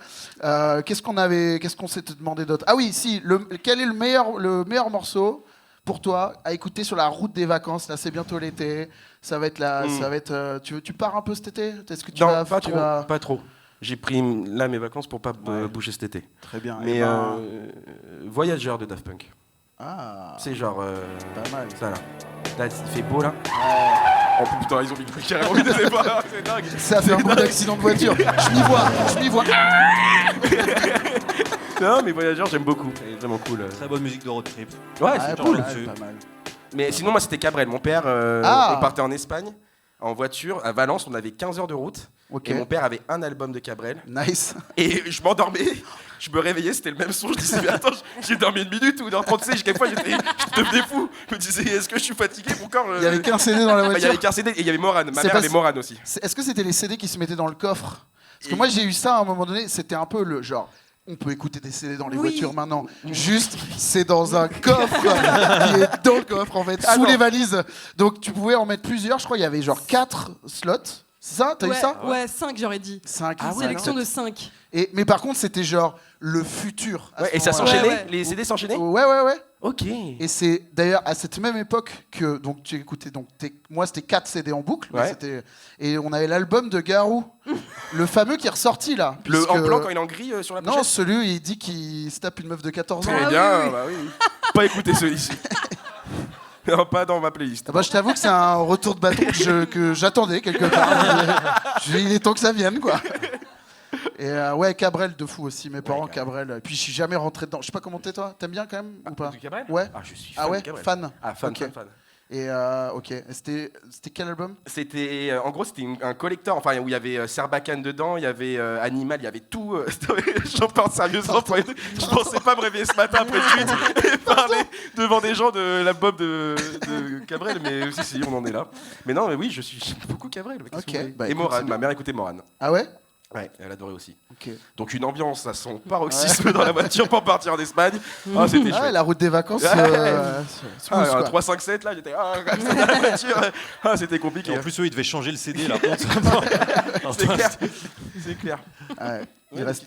Qu'est-ce qu'on s'était demandé d'autre? Ah oui, si, quel est le meilleur morceau pour toi à écouter sur la route des vacances? Là, c'est bientôt l'été, ça va être là, ça va être. Tu pars un peu cet été? Est-ce que tu Non, vas, pas tu trop. vas- Pas trop. J'ai pris là mes vacances pour pas bouger cet été. Très bien. Mais eh ben, Voyageur de Daft Punk. Ah, C'est genre. pas mal. Ça là. Là, il fait beau là. Oh putain, ils ont mis le truc carrément, ils étaient pas. C'est dingue. Ça fait un bon accident de voiture. Je m'y vois. Non, mais Voyageur, j'aime beaucoup. C'est vraiment cool. Très bonne musique de road trip. Ouais, Ouais, c'est pas cool. mal, là-dessus. pas mal. Mais sinon, moi, c'était Cabrel. Mon père, Ah. on partait en Espagne, en voiture. À Valence, on avait 15 heures de route. Ok. Et mon père avait un album de Cabrel. Nice. Et je m'endormais, je me réveillais, c'était le même son. Je disais, mais attends, j'ai dormi une minute ou une heure 30, tu sais, quelquefois je devenais fou. Je me disais, est-ce que je suis fatigué, mon corps Il y avait qu'un CD dans la Bah, il y voiture. avait qu'un CD et il y avait Morane. Ma C'est mère pas- avait Morane aussi. Est-ce que c'était les CD qui se mettaient dans le coffre? Parce que moi j'ai eu ça à un moment donné, c'était un peu le genre. On peut écouter des CD dans les Oui. voitures maintenant. Juste, c'est dans un coffre qui est dans le coffre en fait, sous non. les valises. Donc tu pouvais en mettre plusieurs. Je crois il y avait genre 4 slots. C'est ça? T'as eu ça? Ouais, 5 j'aurais dit. 5. Une sélection de 5. Mais par contre, c'était genre le futur. à Ouais, ce et ça moment-là. s'enchaînait, Ouais. les CD s'enchaînaient. Ouais. Ok. Et c'est d'ailleurs à cette même époque que donc tu écoutais donc moi c'était 4 CD en boucle, mais Ouais. et on avait l'album de Garou, le fameux qui est ressorti là. Le en puisque- blanc quand il est en gris sur la Non, pochette. celui où il dit qu'il se tape une meuf de 14 ans. Très Ah bien, oui, oui. bah oui. Pas écouter celui-ci. Non, pas dans ma playlist. Ah bah, je t'avoue que c'est un retour de bâton que j'attendais quelque part. Il est temps que ça vienne quoi. Et ouais, Cabrel de fou aussi, mes parents Cabrel. Et puis je suis jamais rentré dedans. Je sais pas comment t'es toi, t'aimes bien quand même ou pas? Du Cabrel Ouais. Ah, je suis Ah fan ouais, de Cabrel. fan. Ah, fan, Ok. fan. Et ok, Et c'était quel album? C'était en gros c'était un collector enfin où il y avait Sarbacane dedans, il y y avait Animal, il y avait tout. J'en parle sérieusement. Je pensais pas me réveiller ce matin après le tweet et parler devant des gens de l'album de Cabrel, mais si on en est là. Mais non, mais oui, j'aime beaucoup Cabrel. Qu'est-ce que vous voulez bah, et écoute, Morane, c'est ma mère écoutait Morane. Ah ouais? Ouais, elle adorait aussi. Ok. Donc une ambiance à son paroxysme dans la voiture pour partir en Espagne. Ah, c'était Ah, chouette. la route des vacances. Ouais. Smooth, Ah, quoi. un 3-5-7 là, j'étais comme ça dans la voiture. Ah, c'était compliqué. Et en plus, eux, ils devaient changer le CD, la honte. C'est clair. C'est clair. Ouais. Il reste,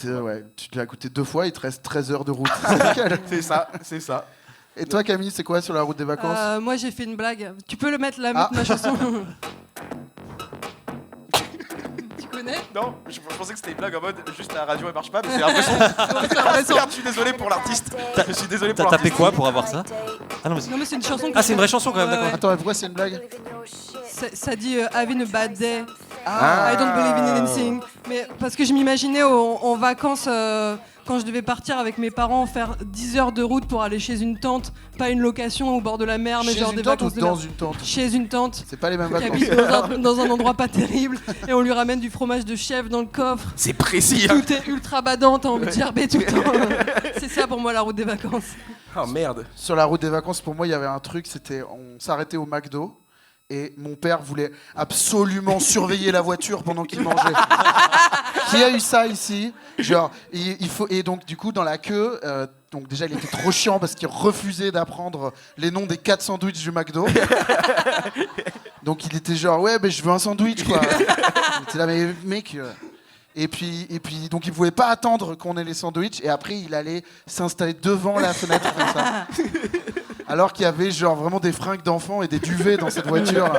tu l'as écouté 2 fois, il te reste 13 heures de route. C'est nickel. C'est ça. Et toi, Camille, c'est quoi sur la route des vacances? Moi j'ai fait une blague. Tu peux le mettre là, Ah. ma chanson. Tu connais? Non, je pensais que c'était une blague en mode juste la radio elle marche pas, mais c'est l'impression. Merde, je suis désolé pour l'artiste. Je suis désolé pour T'as tapé l'artiste. quoi pour avoir ça? Ah non, mais Non mais c'est une chanson. Ah, c'est une vraie chanson quand même, Ouais, d'accord. ouais. Attends, mais pourquoi c'est une blague? Ça dit having a bad day. Ah, I don't believe in anything. Mais parce que je m'imaginais en vacances quand je devais partir avec mes parents faire 10 heures de route pour aller chez une tante, pas une location au bord de la mer, mais chez genre une des tante ou vacances de dans mer. une tente? Chez une tante C'est pas les mêmes qui vacances. habite dans un endroit pas terrible et on lui ramène du fromage de chèvre dans le coffre. C'est précis. Hein. Tout est ultra badant, t'as envie de gerber tout le temps. C'est ça pour moi la route des vacances. Oh merde. Sur la route des vacances, pour moi, il y avait un truc, c'était on s'arrêtait au McDo et mon père voulait absolument surveiller la voiture pendant qu'il mangeait. Qui a eu ça ici? Genre, il faut et donc du coup dans la queue, donc déjà il était trop chiant parce qu'il refusait d'apprendre les noms des 4 sandwichs du McDo. Donc il était genre ouais, mais je veux un sandwich quoi. Il était là mais mec. Et puis, donc il pouvait pas attendre qu'on ait les sandwichs. Et après, il allait s'installer devant la fenêtre comme ça. Alors qu'il y avait genre vraiment des fringues d'enfants et des duvets dans cette voiture.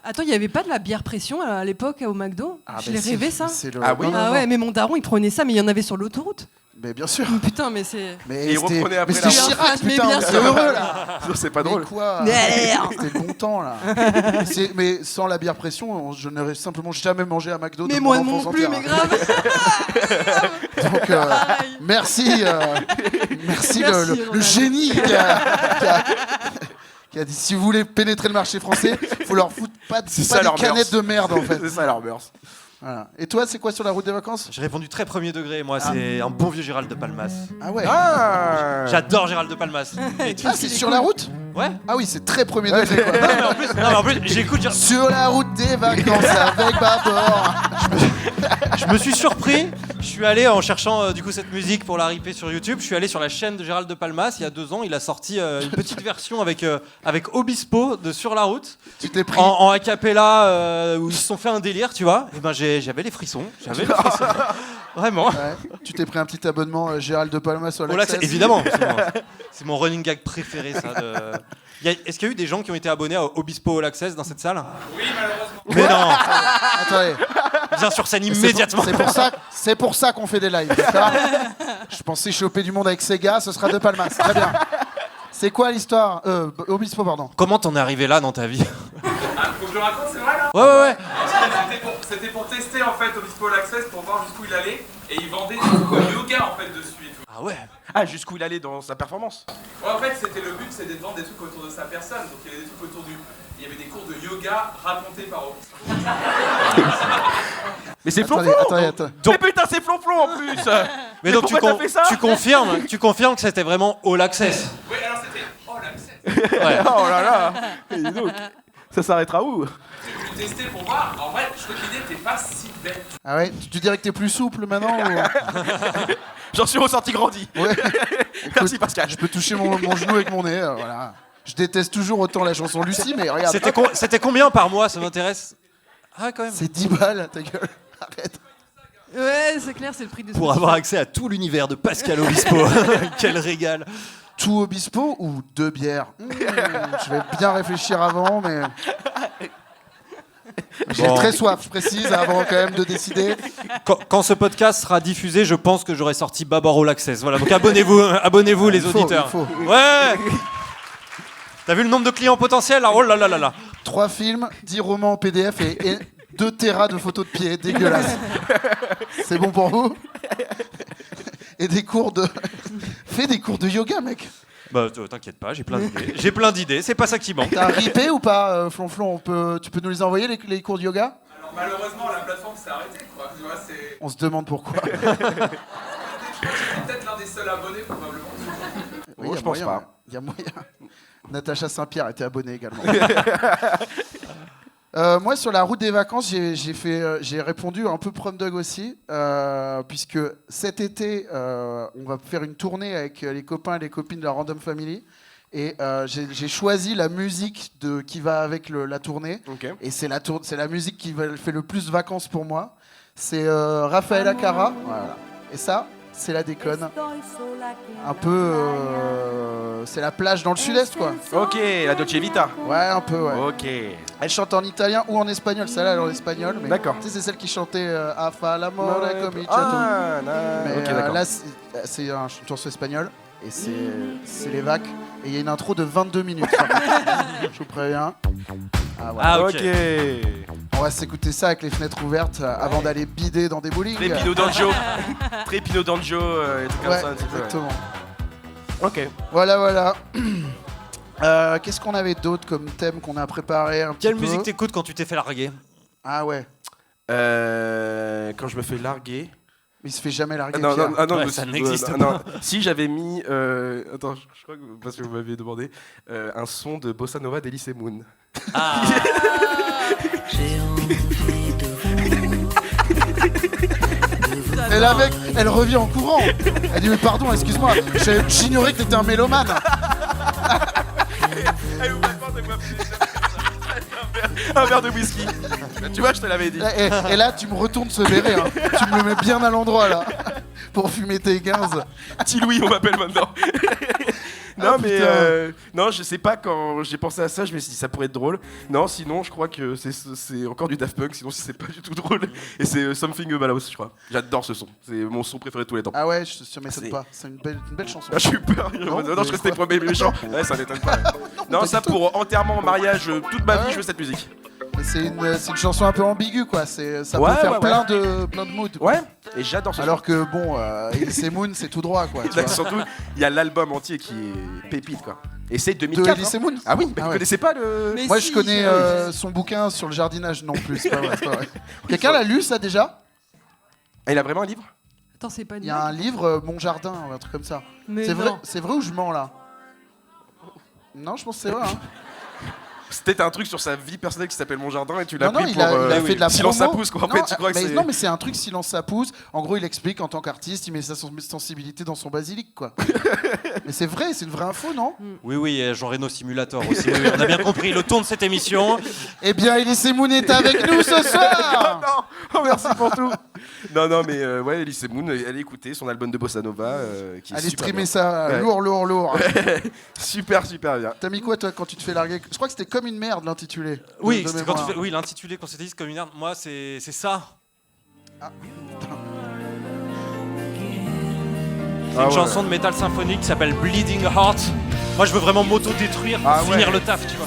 Attends, il n'y avait pas de la bière pression à l'époque au McDo? Je l'ai rêvé ça. Ah oui. Ah ouais, mais mon daron il prenait ça, mais il y en avait sur l'autoroute. Mais bien sûr. Putain, mais c'est. Mais Et il c'était reprenait après mais c'était la- Chirac, Mais putain, bien on est sûr. heureux là. C'est pas Mais drôle. quoi C'était le bon temps là. Mais sans la bière pression, je n'aurais simplement jamais mangé à McDo. Mais de moi mon non enfance plus, entière. mais grave. Donc Pareil. merci Merci, le Ronald. génie qui a dit si vous voulez pénétrer le marché français, faut leur foutre pas C'est des ça, leur canettes mœurs. de merde en fait. C'est ça leur mœurs. Voilà. Et toi, c'est quoi sur la route des vacances? J'ai répondu très premier degré, moi, c'est un bon vieux Gérald de Palmas. Ah ouais. J'adore Gérald de Palmas. Ah, c'est sur la route? Ouais. Ah oui, c'est très premier degré. Quoi. Non, mais en plus, j'écoute. Sur la route des vacances avec Babor. Je me suis surpris. Je suis allé en cherchant du coup cette musique pour la ripper sur YouTube. Je suis allé sur la chaîne de Gérald de Palmas. Il y a 2 ans, il a sorti une petite version avec Obispo de Sur la route Tu t'es pris. en a cappella où ils se sont fait un délire, tu vois. Et ben j'avais les frissons. Vraiment. Ouais. Tu t'es pris un petit abonnement Gérald de Palmas sur All Access, évidemment. C'est mon running gag préféré, ça. Est-ce qu'il y a eu des gens qui ont été abonnés à Obispo All Access dans cette salle? Oui, malheureusement. Mais non. Attendez. Viens sur scène immédiatement. C'est pour ça qu'on fait des lives, d'accord? Je pensais choper du monde avec Sega, ce sera de Palmas. Très bien. C'est quoi l'histoire Obispo, pardon. Comment t'en es arrivé là dans ta vie? Ah, faut que je le raconte, c'est vrai là? Ouais. C'était pour tester en fait Obispo All Access pour voir jusqu'où il allait. Et il vendait des trucs de yoga en fait dessus et tout. Ah ouais. Ah, jusqu'où il allait dans sa performance. Ouais, en fait, c'était le but, c'était de vendre des trucs autour de sa personne. Donc il y avait des trucs autour du. Il y avait des cours de yoga racontés par Obispo. Mais c'est Attendez, flonflon. attends. Mais putain, c'est flonflon en plus. Mais donc pourquoi t'as fait ça tu confirmes que c'était vraiment All Access. Oui, alors c'était All Access. Ouais. Oh là là. Et dis donc, ça s'arrêtera où? J'ai voulu tester pour voir. En vrai, je trouve que l'idée n'était pas si bête. Ah ouais, tu dirais que t'es plus souple maintenant ou... J'en suis ressorti grandi. Ouais. Merci Pascal. Je peux toucher mon genou avec mon nez, voilà. Je déteste toujours autant la chanson Lucie, mais regarde. C'était combien par mois, ça m'intéresse? Ah quand même. C'est 10 balles, ta gueule. Arrête. Ouais, c'est clair, c'est le prix de Pour avoir accès à tout l'univers de Pascal Obispo. Quel régal. Tout Obispo ou 2 bières Je vais bien réfléchir avant, mais... J'ai très soif, je précise, avant quand même de décider. Quand ce podcast sera diffusé, je pense que j'aurai sorti Babor All Access. Voilà, donc abonnez-vous les auditeurs. Il faut. Ouais. T'as vu le nombre de clients potentiels là? Oh là là là là. 3 films, 10 romans en PDF et 2 terras de photos de pieds, dégueulasse. C'est bon pour vous? Et des cours de... Fais des cours de yoga, mec. Bah t'inquiète pas, j'ai plein d'idées. C'est pas ça qui manque. T'as ripé ou pas, Flonflon? Tu peux nous les envoyer, les cours de yoga? Alors malheureusement, la plateforme s'est arrêtée quoi. Tu vois, c'est On se demande pourquoi. peut-être l'un des seuls abonnés probablement. Oui, Oh, y a je pense moyen, pas. ouais. Y a moyen. Natacha Saint-Pierre était abonnée également. Moi, sur la route des vacances, j'ai répondu un peu prom dog aussi, puisque cet été, on va faire une tournée avec les copains et les copines de la Random Family. Et j'ai choisi la musique qui va avec la tournée. Ok. Et c'est la musique qui fait le plus vacances pour moi. C'est Raphaël Acara. Voilà. Et ça, c'est la déconne. Un peu... c'est la plage dans le sud-est, quoi. Ok, la Dolce Vita. Ouais, un peu, ouais. Ok. Elle chante en italien ou en espagnol. Celle-là, elle est en espagnol. Mais D'accord. Tu sais, c'est celle qui chantait A fa l'amore cominciato. Ah, Mais ok, d'accord. là, c'est un chanson espagnol. Et c'est les vagues. Et il y a une intro de 22 minutes. Je vous préviens. Ah, voilà. Ah ok. Ok. On va s'écouter ça avec les fenêtres ouvertes avant d'aller bider dans des bowling. Trépino Danjo. Trépino Danjo, et tout comme Ouais, ça un petit peu. Ouais. exactement. Ok. Voilà. Qu'est-ce qu'on avait d'autre comme thème qu'on a préparé un petit Quelle peu musique t'écoutes quand tu t'es fait larguer? Ah ouais. Quand je me fais larguer. Mais il se fait jamais larguer. Non, Pierre. non, Ouais, mais ça si- n'existe non, non. Si j'avais mis. Attends, je crois que. Parce que vous m'aviez demandé. Un son de Bossa Nova d'Elysée Moon. Ah. Et la mec, elle revient en courant. Elle dit mais pardon, excuse-moi, j'ignorais que t'étais un mélomane. Un verre de whisky. Tu vois, je te l'avais dit. Et là, tu me retournes ce béret. Hein. Tu me le mets bien à l'endroit, là. Pour fumer tes 15. Petit Louis, on m'appelle maintenant. Non, Oh, mais putain. non, je sais pas, quand j'ai pensé à ça, je me suis dit ça pourrait être drôle. Non, sinon, je crois que c'est encore du Daft Punk, sinon c'est pas du tout drôle. Et c'est Something About Us, je crois. J'adore ce son, c'est mon son préféré de tous les temps. Ah ouais, je m'étonne C'est- pas. C'est une belle chanson. Ah, je suis peur, non, je mais crois que c'était le premier méchant. Ouais, ça m'étonne pas. Non, pas ça du tout. pour enterrement, mariage, toute ma Ah vie, ouais. je veux cette musique. Mais c'est une chanson un peu ambiguë, quoi. Ça Ouais, peut faire ouais, plein de moods. quoi. Ouais, et j'adore ce Alors que bon, Elise Moon, c'est tout droit, quoi. tu son. vois. Surtout, il y a l'album entier qui est pépite, quoi. Et c'est De 2004. Elise hein. Moon. Ah oui, mais Ah vous ouais. connaissez pas le. Mais Moi, si, je connais j'avais- son bouquin sur le jardinage. Non plus, c'est pas vrai. c'est pas vrai. Quelqu'un l'a lu, ça, déjà? Ah, il a vraiment un livre? Attends, c'est pas une Il y a un livre, Mon Jardin, ou un truc comme ça. Mais C'est non. vrai ou je mens, là? Non, je pense que c'est vrai. Hein. C'était un truc sur sa vie personnelle qui s'appelle Mon Jardin et tu l'as Non, non, pris il pour a fait de la silence promo. ça pousse quoi. En Non, fait, tu crois que mais c'est non, mais c'est un truc silence ça pousse. En gros, il explique en tant qu'artiste, il met sa sensibilité dans son basilic, quoi. Mais c'est vrai, c'est une vraie info, non? Oui, et Jean Reno Simulator aussi. Oui, on a bien compris le ton de cette émission. Eh bien, Elise Moon est avec nous ce soir. non, oh, merci pour tout. Non, mais ouais, Elise Moon, allez écouter son album de Bossa Nova qui est Allez super streamer bien. ça, Ouais. lourd. super bien. T'as mis quoi, toi, quand tu te fais larguer? Je crois que c'était Comme une merde, l'intitulé. Oui, de c'était quand mémoire. tu fais- oui, l'intitulé quand c'était dit comme une merde. Moi, c'est ça. Ah, C'est une chanson de métal symphonique qui s'appelle Bleeding Heart. Moi, je veux vraiment m'auto-détruire pour Ah finir ouais. le taf, tu vois.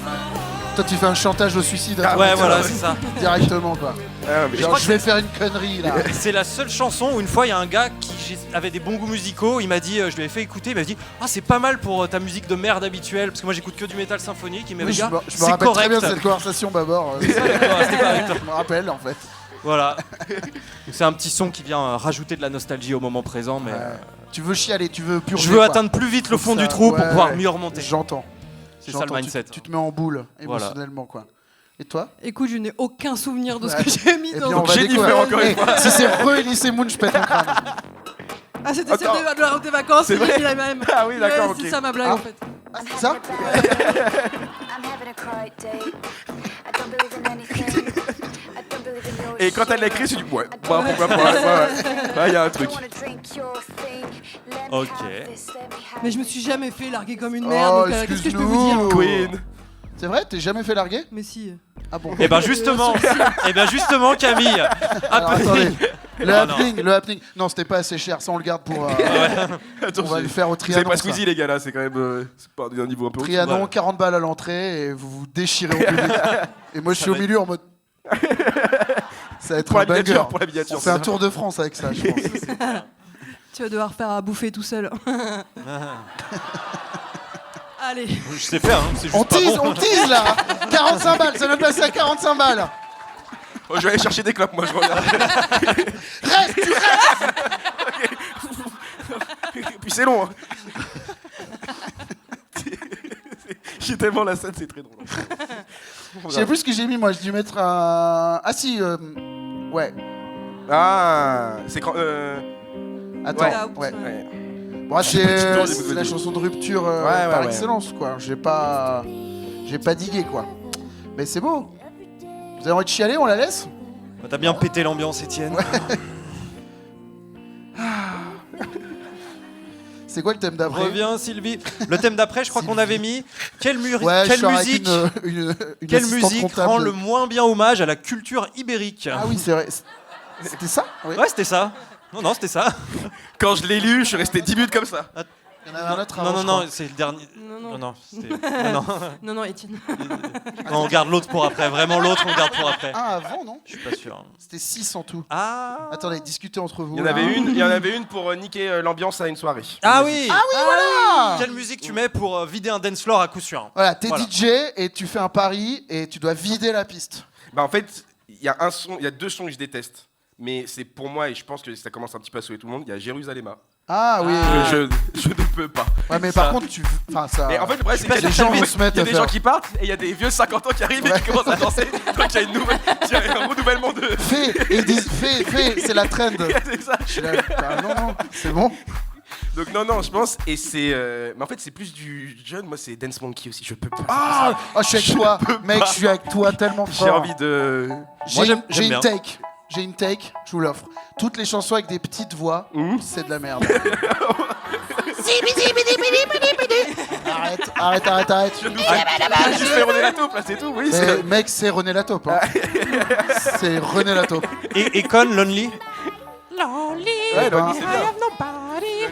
Toi, tu fais un chantage au suicide. Ah, Ouais, putain, voilà, ouais. c'est ça. Directement, quoi. Ah, mais Genre, je vais faire une connerie, là. C'est la seule chanson où une fois il y a un gars qui avait des bons goûts musicaux, il m'a dit, je lui avais fait écouter, il m'a dit ah c'est pas mal pour ta musique de merde habituelle parce que moi j'écoute que du métal symphonique, il m'avait Oui, dit je ah, me c'est rappelle correct. très bien de cette conversation, Babor. C'était correct. Je me rappelle, en fait. Voilà. Donc, c'est un petit son qui vient rajouter de la nostalgie au moment présent, mais Tu veux chialer, tu veux purger. je veux quoi. atteindre plus vite le fond Ça, du trou pour ouais, pouvoir ouais. mieux remonter. J'entends. C'est ça le J'entends. mindset. Tu te mets en boule Voilà. émotionnellement, quoi. Et toi? Écoute, je n'ai aucun souvenir de ce Ouais. que j'ai mis Eh dans bien, on va Jennifer, découvrir. encore une Eh, fois. si c'est Elise Moon, je pète un crâne. Ah, c'était celle Attends. de la route des vacances, C'est vrai j'ai mis la même. Ah oui, d'accord, Ouais, c'est ok. ça ma blague Ah. en fait. Ah, c'est ça? Et quand elle l'a écrit, c'est du ouais. Pourquoi pas. Il y a un truc. Ok. Mais je me suis jamais fait larguer comme une Oh, merde, donc qu'est-ce que je peux vous dire? excuse-nous. Queen. C'est vrai? T'es jamais fait larguer? Mais si. Ah bon? Et ben justement, Camille, Alors, attendez. Le Oh, non. happening. Non, c'était pas assez cher. Ça, on le garde pour. Attends, On va le faire au c'est Trianon. pas ça. Squeezie les gars là, c'est quand même c'est pas d'un niveau un peu. Trianon, Voilà. 40 balles à l'entrée et vous vous déchirez au public. Et moi, je suis au milieu en mode. Ça va être Pour un la miniature, banger. pour la miniature. On fait un tour de France avec ça, je pense. Tu vas devoir faire à bouffer tout seul. Allez. je sais faire, hein, c'est juste On pas tease, bon. on tease là. 45 balles, ça va passer à 45 balles. Oh, je vais aller chercher des clopes, moi je regarde. Reste, tu restes. Puis c'est long. Hein. J'ai tellement la scène, c'est très drôle. Je sais plus ce que j'ai mis, moi. J'ai dû mettre un. Ah si, ouais. Ah, c'est quand. Attends, Ouais. ouais. Bon, Je sais pas du tout, c'est au niveau c'est de la vidéo. chanson de rupture Ouais, par ouais. excellence, quoi. J'ai pas digué, quoi. Mais c'est beau. Vous avez envie de chialer, on la laisse? T'as bien pété l'ambiance, Étienne. C'est quoi le thème d'après? Reviens Sylvie. Le thème d'après, je crois qu'on avait mis quelle Ouais, je quelle sors avec musique, une quelle assistante musique comptable. rend le moins bien hommage à la culture ibérique. Ah oui, c'est vrai. C'était ça? Oui. Ouais, c'était ça. Non, c'était ça. Quand je l'ai lu, je suis resté 10 minutes comme ça. Il y en avait un autre Non, avant, non, je non, crois. c'est le dernier. Non. Non, c'était. Non, Non, Étienne. non, on garde l'autre pour après. Vraiment, l'autre, on garde pour après. Ah, avant, non? Je suis pas sûr. C'était 6 en tout. Ah. Attendez, discutez entre vous. Il y en là. avait une pour niquer l'ambiance à une soirée. Ah oui. Voilà. Quelle musique tu mets pour vider un dance floor à coup sûr? Voilà, t'es Voilà. DJ et tu fais un pari et tu dois vider la piste. Bah en fait, il y a deux sons que je déteste. Mais c'est pour moi, et je pense que ça commence un petit peu à sauver tout le monde, il y a Jérusalem. Ah oui. Je ne peux pas. Ouais, mais par contre, enfin ça. Mais en fait, le problème, c'est qu'il y a Les des gens gens, vont se mettre il y a à des faire. gens qui partent et il y a des vieux 50 ans qui arrivent et qui commencent à danser. Donc il y a un renouvellement de. Fais, et ils disent fais, c'est la trend. C'est ça. Je suis là, bah, non, c'est bon. Donc non, je pense, et c'est... mais en fait, c'est plus du jeune, moi, c'est Dance Monkey aussi, je peux pas. Ah, je suis avec toi, mec, je suis avec toi tellement fort. J'ai envie de... Moi, j'aime J'ai bien. une take. J'ai une take, je vous l'offre. Toutes les chansons avec des petites voix, c'est de la merde. Arrête. Je fais René Lataupe, là, c'est tout, oui. Mais, mec, c'est René Lataupe. Hein. C'est René Lataupe. Et Con, Lonely. Ouais, Lonely, c'est bien.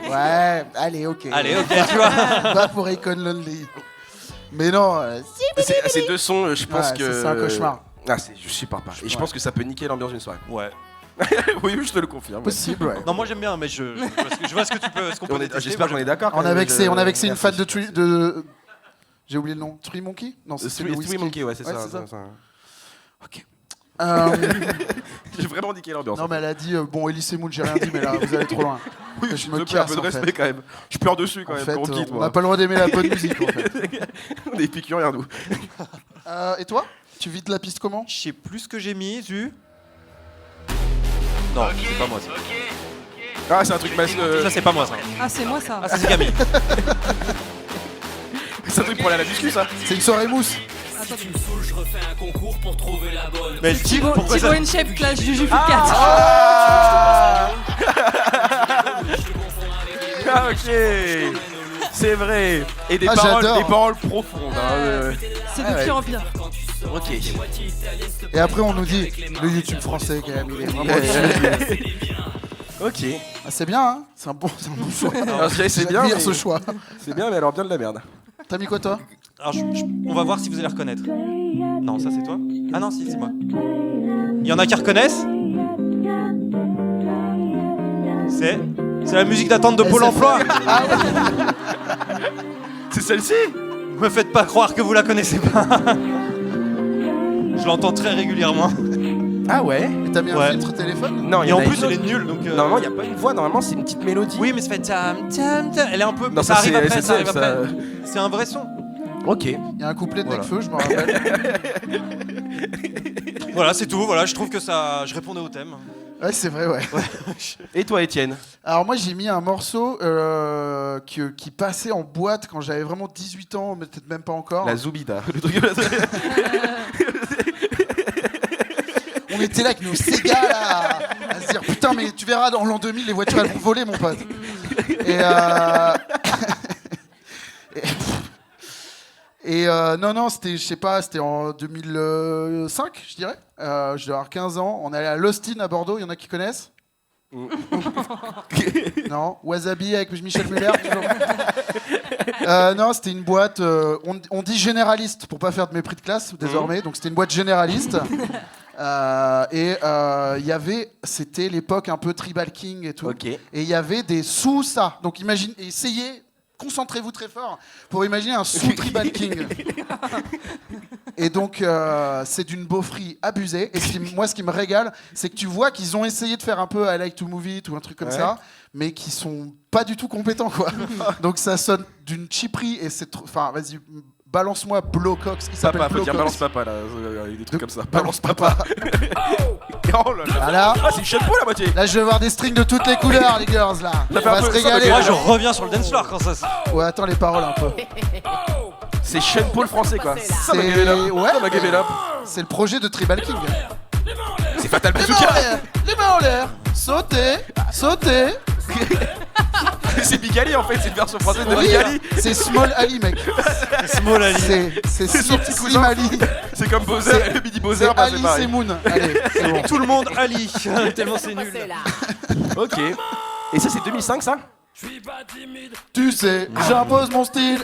Ouais, allez, ok. Allez, ok, tu vois. Va pour Icon Lonely. Mais non, Ces deux sons, je pense Ouais, que... c'est un cauchemar. Ah, je supporte pas. Et je pense que ça peut niquer l'ambiance d'une soirée. Ouais. Oui, je te le confirme. possible, ouais. Non, moi j'aime bien, mais je vois ce que tu peux. Ce qu'on peut détester. J'espère qu'on est d'accord. On a vexé une fan de... J'ai oublié le nom. Three Monkey? Non, c'est le Three whisky. Monkey, ouais, c'est Ouais, ça. c'est ça. c'est ça. Ok. J'ai vraiment niqué l'ambiance. Non, mais elle a dit, bon, Elise Moon, j'ai rien dit, mais là, vous allez trop loin. Oui, je me un casse, peu de en respect fait. quand même. Je pleure dessus quand En même. fait, On quitte, on moi. n'a pas le droit d'aimer la bonne musique, en fait. On est épicuriens, nous. Et toi? Tu vides la piste comment? Je sais plus ce que j'ai mis, Zu. Non, c'est pas moi ça. Ah, c'est un truc masque. Ça, c'est pas moi ça. Ah, c'est moi ça. Ah, ça, c'est Camille. C'est un truc pour aller à la muscu, ça. C'est une soirée mousse. Mais le type, pourquoi ça. Thibaut InShape clash Juju Fit 4. Ah, ok. C'est vrai. Et des j'adore. paroles profondes. Hein, C'est de pire en pire. Ok. Et après, on nous dit, le YouTube français, quand même, il est vraiment dessus. Ok. Ah, c'est bien, hein? C'est un bon choix. Alors, c'est bien. J'admire Mais... ce choix. C'est bien, mais alors bien de la merde. T'as mis quoi, toi? Alors, on va voir si vous allez reconnaître. Non, ça c'est toi. Ah non, si, c'est moi. Il y en a qui reconnaissent. C'est la musique d'attente de Pôle emploi. C'est celle-ci. Me faites pas croire que vous la connaissez pas. Je l'entends très régulièrement. Ah ouais. Et t'as mis un Ouais. filtre téléphone? Non, Et en plus, elle est nulle. Donc, Normalement, il n'y a pas une voix. Normalement, c'est une petite mélodie. oui, mais ça fait tam tam tam. Elle est un peu. Non, ça ça, arrive c'est- après. c'est Ça arrive ça, après. C'est un vrai son. Ok. Il y a un couplet de Voilà. Necfeu, je me rappelle. Voilà, c'est tout. Voilà, je trouve que ça. Je répondais au thème. Ouais, c'est vrai, ouais. Et toi, Étienne? Alors moi, j'ai mis un morceau qui passait en boîte quand j'avais vraiment 18 ans, mais peut-être même pas encore. La Zoubida. Le truc. On était là avec nos Sega, là, à se dire, putain, mais tu verras, dans l'an 2000, les voitures, elles vont voler, mon pote. Et... non, c'était, je sais pas, c'était en 2005, je dirais. Je devais avoir 15 ans. On allait à l'Austin à Bordeaux, il y en a qui connaissent? Non, Wasabi avec Michel Muller, toujours. Non, c'était une boîte, on dit généraliste pour pas faire de mépris de classe désormais, donc c'était une boîte généraliste. Il y avait, c'était l'époque un peu Tribal King et tout. Ok. Et il y avait des sous ça. Donc imagine, essayez, concentrez-vous très fort pour imaginer un sous Tribal King. Et donc c'est d'une beaufrie abusée. Et ce qui me régale, c'est que tu vois qu'ils ont essayé de faire un peu I Like to Move It ou un truc comme ça, mais qui sont pas du tout compétents quoi. Donc ça sonne d'une cheaperie et c'est trop. Enfin vas-y. Balance-moi Blowcox, il s'appelle Papa, faut dire balance Blowcox. papa là, il y a des trucs comme ça. Balance papa. Oh là là. Voilà. Ah, c'est une chapeau la moitié. Là, je vais voir des strings de toutes les couleurs, les girls, là. On fait va un se peu ça, régaler. Moi, je reviens sur le dance floor quand ça. Ouais, attends les paroles un peu. C'est Sean Paul français quoi. Ça m'a C'est give it up. ouais, Ça m'a give it up. c'est le projet de Tribal King. C'est Fatal Les mains en Bazooka. l'air, les mains en l'air. Sautez, sautez. C'est Big Ali en fait, c'est une version française de Oui, Big Ali. c'est Small Ali, mec. Small Ali. C'est son petit Slim cousin. Ali. C'est comme Bowser et le Midi Bowser, C'est bah, c'est Ali, pareil. c'est Moon. Allez, c'est bon. Tout le monde Ali. Tellement c'est nul. Ok. Et ça c'est 2005 ça? Tu sais, j'impose mon style,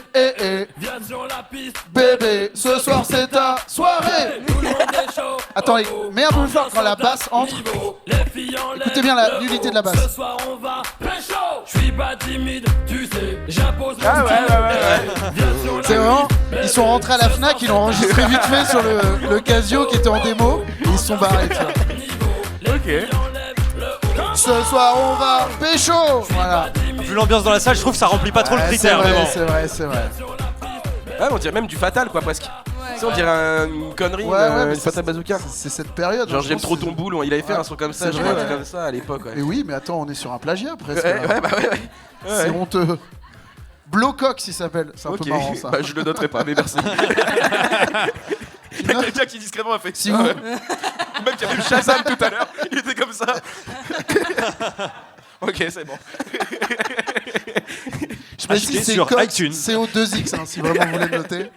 bébé, ce soir c'est ta soirée. Attends, mets un peu plus fort quand la basse entre. Écoutez bien la nullité de la basse. Ah ouais. C'est vraiment, ils sont rentrés à la FNAC, ils l'ont enregistré vite fait sur le Casio qui était en démo, et ils se sont barrés, tu vois. Ok. Ce soir on va pécho. Voilà. Vu l'ambiance dans la salle, je trouve que ça remplit pas trop le Ouais, critère, c'est mais vrai, bon. c'est vrai, c'est vrai. Ouais, on dirait même du Fatal quoi presque. Ouais, on dirait une connerie, mais une patate bazooka. C'est cette période. Genre je j'aime pense trop que ton boule, il avait fait un son comme ça, c'est je vrai, crois, un truc ouais. comme ça à l'époque. Et oui, mais attends, on est sur un plagiat presque. Ouais, là. ouais. C'est honteux. Blocox, il s'appelle. C'est un peu marrant ça. Bah, je le noterai pas, mais merci. Il y a quelqu'un qui discrètement a fait. Si vous- Ou même qui a fait le Shazam tout à l'heure, il était comme ça. Ok, c'est bon. Je précise, Acheté c'est sur Cox, iTunes. CO2X, si vraiment vous voulez le noter.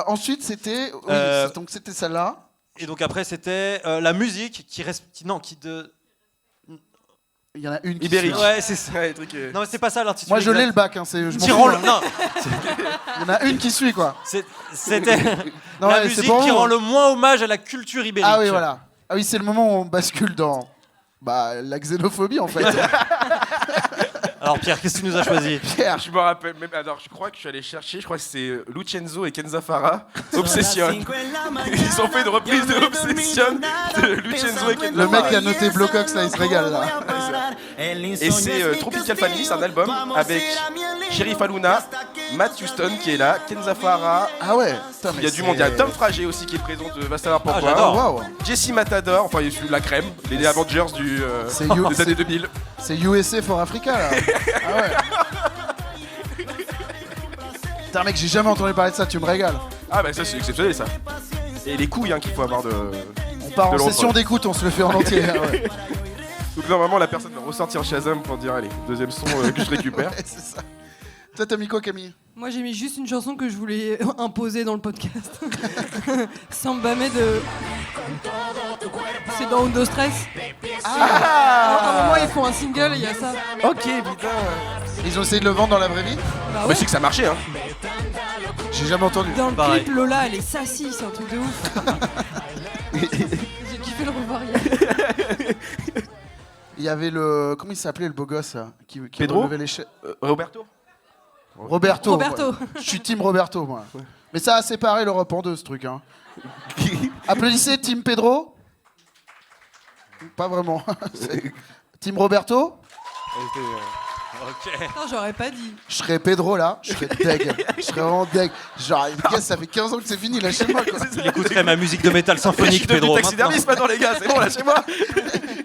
Ensuite, c'était. Oui, donc c'était celle-là. Et donc après, c'était la musique qui reste. Il y en a une qui Ibérique. suit. Ouais, c'est ça. Ouais, truc, Non, mais c'est pas ça l'intitulé. Moi, je l'ai le exact. bac. Hein, je m'en Tirant fous, le. hein. Non, Il y en a une qui suit, quoi. c'était Non, la ouais, c'est musique pour qui vous, rend hein. le moins hommage à la culture ibérique. Ah oui, voilà. Ah oui, c'est le moment où on bascule dans la xénophobie, en fait. Alors Pierre, qu'est-ce que tu nous as choisi? Pierre, Je me rappelle même. Alors, je crois que je suis allé chercher. Je crois que c'est Lucenzo et Kenza Farah. Obsession. Ils ont fait une reprise de Obsession de Lucenzo et Kenza le mec Farah. qui a noté Blocox, là, il se régale, là. Et c'est Tropical Family, c'est un album avec Sheriff Aluna, Matt Houston qui est là, Kenza Farah. Ah ouais. Putain, Il y a du monde, il y a Tom Fragé aussi qui est présent, va savoir Ah, pourquoi. j'adore. Waouh. Jesse Matador, enfin il est la crème, les Avengers C'est You- des années 2000. C'est USA for Africa, là. Ah ouais. Putain, mec, j'ai jamais entendu parler de ça, tu me régales. Ah bah ça c'est exceptionnel ça. Et les couilles qu'il faut avoir de... On part en De l'autre. session d'écoute, on se le fait en entier. Ah ouais. Donc normalement la personne va ressortir Shazam pour dire allez, deuxième son que je récupère. Ouais, c'est ça. Toi, t'as mis quoi, Camille? Moi j'ai mis juste une chanson que je voulais imposer dans le podcast. Sambame de. C'est dans Undo Stress. À un moment ils font un single et il y a ça. Ok putain. Ils ont essayé de le vendre dans la vraie vie? Bah Mais ouais. c'est que ça marchait hein. J'ai jamais entendu. Dans le Pareil. clip, Lola elle est sassy, c'est un truc de ouf. J'ai kiffé le revoir hier. Il y avait le. Comment il s'appelait le beau gosse là, qui Pedro relevait les Roberto. Roberto. Roberto. Ouais. Je suis team Roberto, moi. Mais ça a séparé l'Europe en deux, ce truc. Hein. Applaudissez, team Pedro. Pas vraiment. C'est- Team Roberto. Ok. Non, j'aurais pas dit. Je serais Pedro là, je serais deg. Je serais vraiment deg. Genre, gars, ça fait 15 ans que c'est fini, lâchez-moi quoi. Il écouterait ma musique de métal Je suis symphonique, devenu Pedro. taxidermiste maintenant les gars, c'est bon lâchez-moi.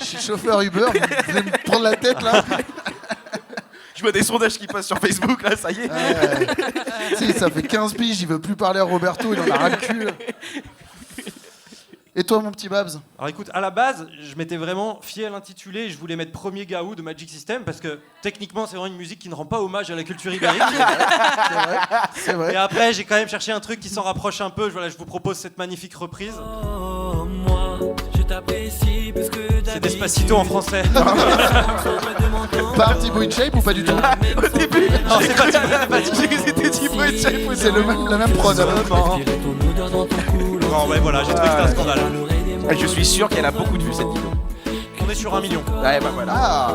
Je suis chauffeur Uber, vous voulez me prendre la tête là? Je vois des sondages qui passent sur Facebook là, ça y est. Ouais. Tu sais, ça fait 15 piges, il veut plus parler à Roberto, il en a ras le cul. Et toi, mon petit Babs? Alors écoute, à la base, je m'étais vraiment fié à l'intitulé. Je voulais mettre Premier Gaou de Magic System parce que techniquement, c'est vraiment une musique qui ne rend pas hommage à la culture ibérique. C'est vrai, c'est Et vrai. après, j'ai quand même cherché un truc qui s'en rapproche un peu. Voilà, je vous propose cette magnifique reprise. C'est Despacito en français. Pas un petit bout in shape ou pas du tout? Au début, Non, c'est pas j'ai cru que c'était Thibaut et Chef. C'est la même prod. Non, ouais, voilà, j'ai trouvé que c'était un scandale. Je suis sûr qu'elle a beaucoup de vues cette vidéo. On est sur 1 million. Ouais bah voilà. Ah,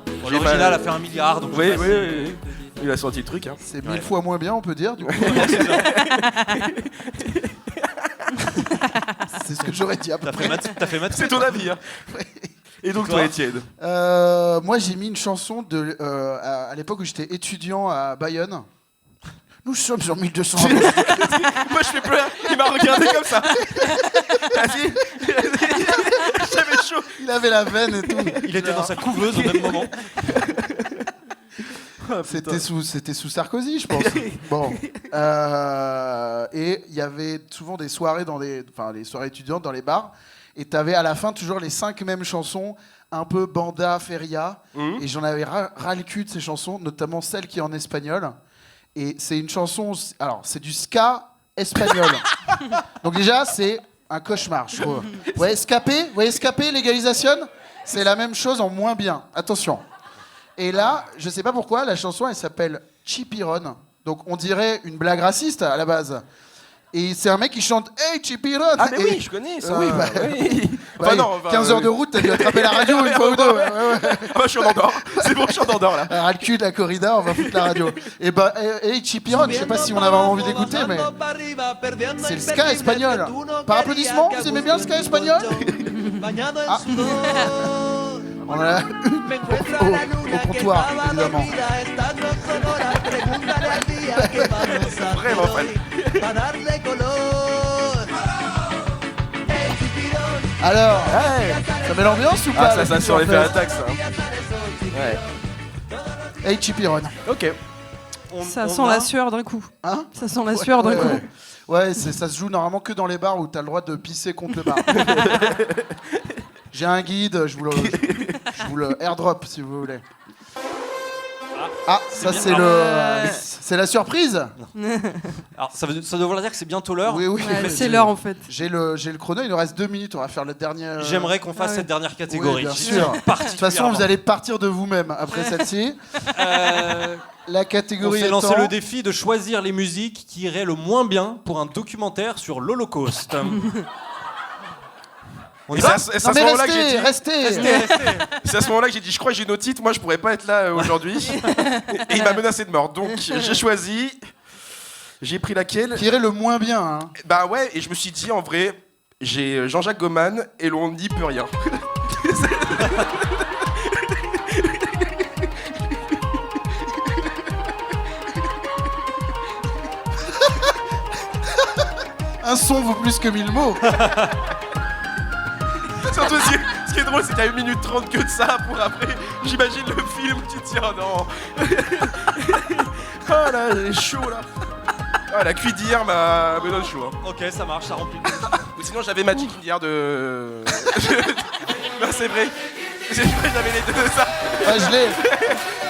Bon, J'ai l'original mal. a fait 1 milliard, donc Oui, c'est oui, facile. oui, oui. Il a sorti le truc hein. c'est 1000 fois moins bien, on peut dire, du coup. C'est ce que j'aurais dit après. T'as fait maths. C'est ton avis hein. Et donc toi Toi Étienne. Moi, j'ai mis une chanson à l'époque où j'étais étudiant à Bayonne. Nous sommes en 1200. Moi je fais plus rien, il m'a regardé comme ça. Vas-y. J'avais chaud. Il avait la veine et tout. Il était dans sa couveuse au même moment. C'était sous Sarkozy, je pense. Bon. Et il y avait souvent des soirées les soirées étudiantes dans les bars. Et t'avais à la fin toujours les 5 mêmes chansons, un peu banda, feria. Et j'en avais ras le cul de ces chansons, notamment celle qui est en espagnol. Et c'est une chanson, alors c'est du ska espagnol. Donc déjà, c'est un cauchemar, je trouve. Vous voyez Escapé, légalisation, c'est la même chose en moins bien. Attention. Et là, je sais pas pourquoi, la chanson, elle s'appelle Chipiron. Donc on dirait une blague raciste à la base. Et c'est un mec qui chante Hey Chipiron. Ah mais Et- oui, je connais ça. Oui, bah, oui. bah, Enfin, non, 15 heures de route, t'as dû attraper la radio une fois ou deux. Ouais, ouais. Ah bah je suis en Andorre. C'est bon, je suis en Andorre là. Ras le cul de la corrida, on va foutre la radio. Et bah, Hey Chipiron, je sais pas si on a vraiment envie d'écouter, mais c'est le ska espagnol. Par applaudissement, vous aimez bien le ska espagnol? Ah. On a au comptoir, évidemment. Vraiment fan. Alors, ça met l'ambiance ou pas Ah, ça sur l'effet attaque, ça. Ouais. Hey, Chipiron. Ok. Ça sent la sueur d'un coup. Hein? Ça sent la sueur d'un coup. Ouais, ça se joue normalement que dans les bars où t'as le droit de pisser contre le bar. J'ai un guide, je vous le airdrop si vous voulez. Ah, ça c'est la surprise. Alors, ça doit vouloir dire que c'est bientôt l'heure. Oui, oui. Ouais, c'est l'heure en fait. J'ai le chrono, il nous reste 2 minutes, on va faire le dernier. J'aimerais qu'on fasse cette dernière catégorie. Oui, bien sûr. De toute façon, vous allez partir de vous-même après celle-ci. La On catégorie s'est lancé étant- le défi de choisir les musiques qui iraient le moins bien pour un documentaire sur l'Holocauste. On y Et va c'est à Non ce mais moment-là que j'ai restez, dit. restez. C'est à ce moment-là que j'ai dit, je crois que j'ai nos titres, moi je pourrais pas être là aujourd'hui. Et il m'a menacé de mort. Donc j'ai choisi. J'ai pris laquelle? Qui irait le moins bien. Hein. Bah ouais, et je me suis dit en vrai, j'ai Jean-Jacques Goldman et l'on n'y peut rien. Un son vaut plus que 1000 mots. Surtout, ce qui est drôle, c'est qu'il y a 1 minute 30 que de ça pour après. J'imagine le film, tu te dis, oh non. Oh là, j'ai chaud là. Ah, la cuillère me donne chaud. Hein. Ok, ça marche, ça remplit. Ou sinon, j'avais Magic hier de. Non, c'est vrai. J'avais les deux, ça. Ah, je l'ai.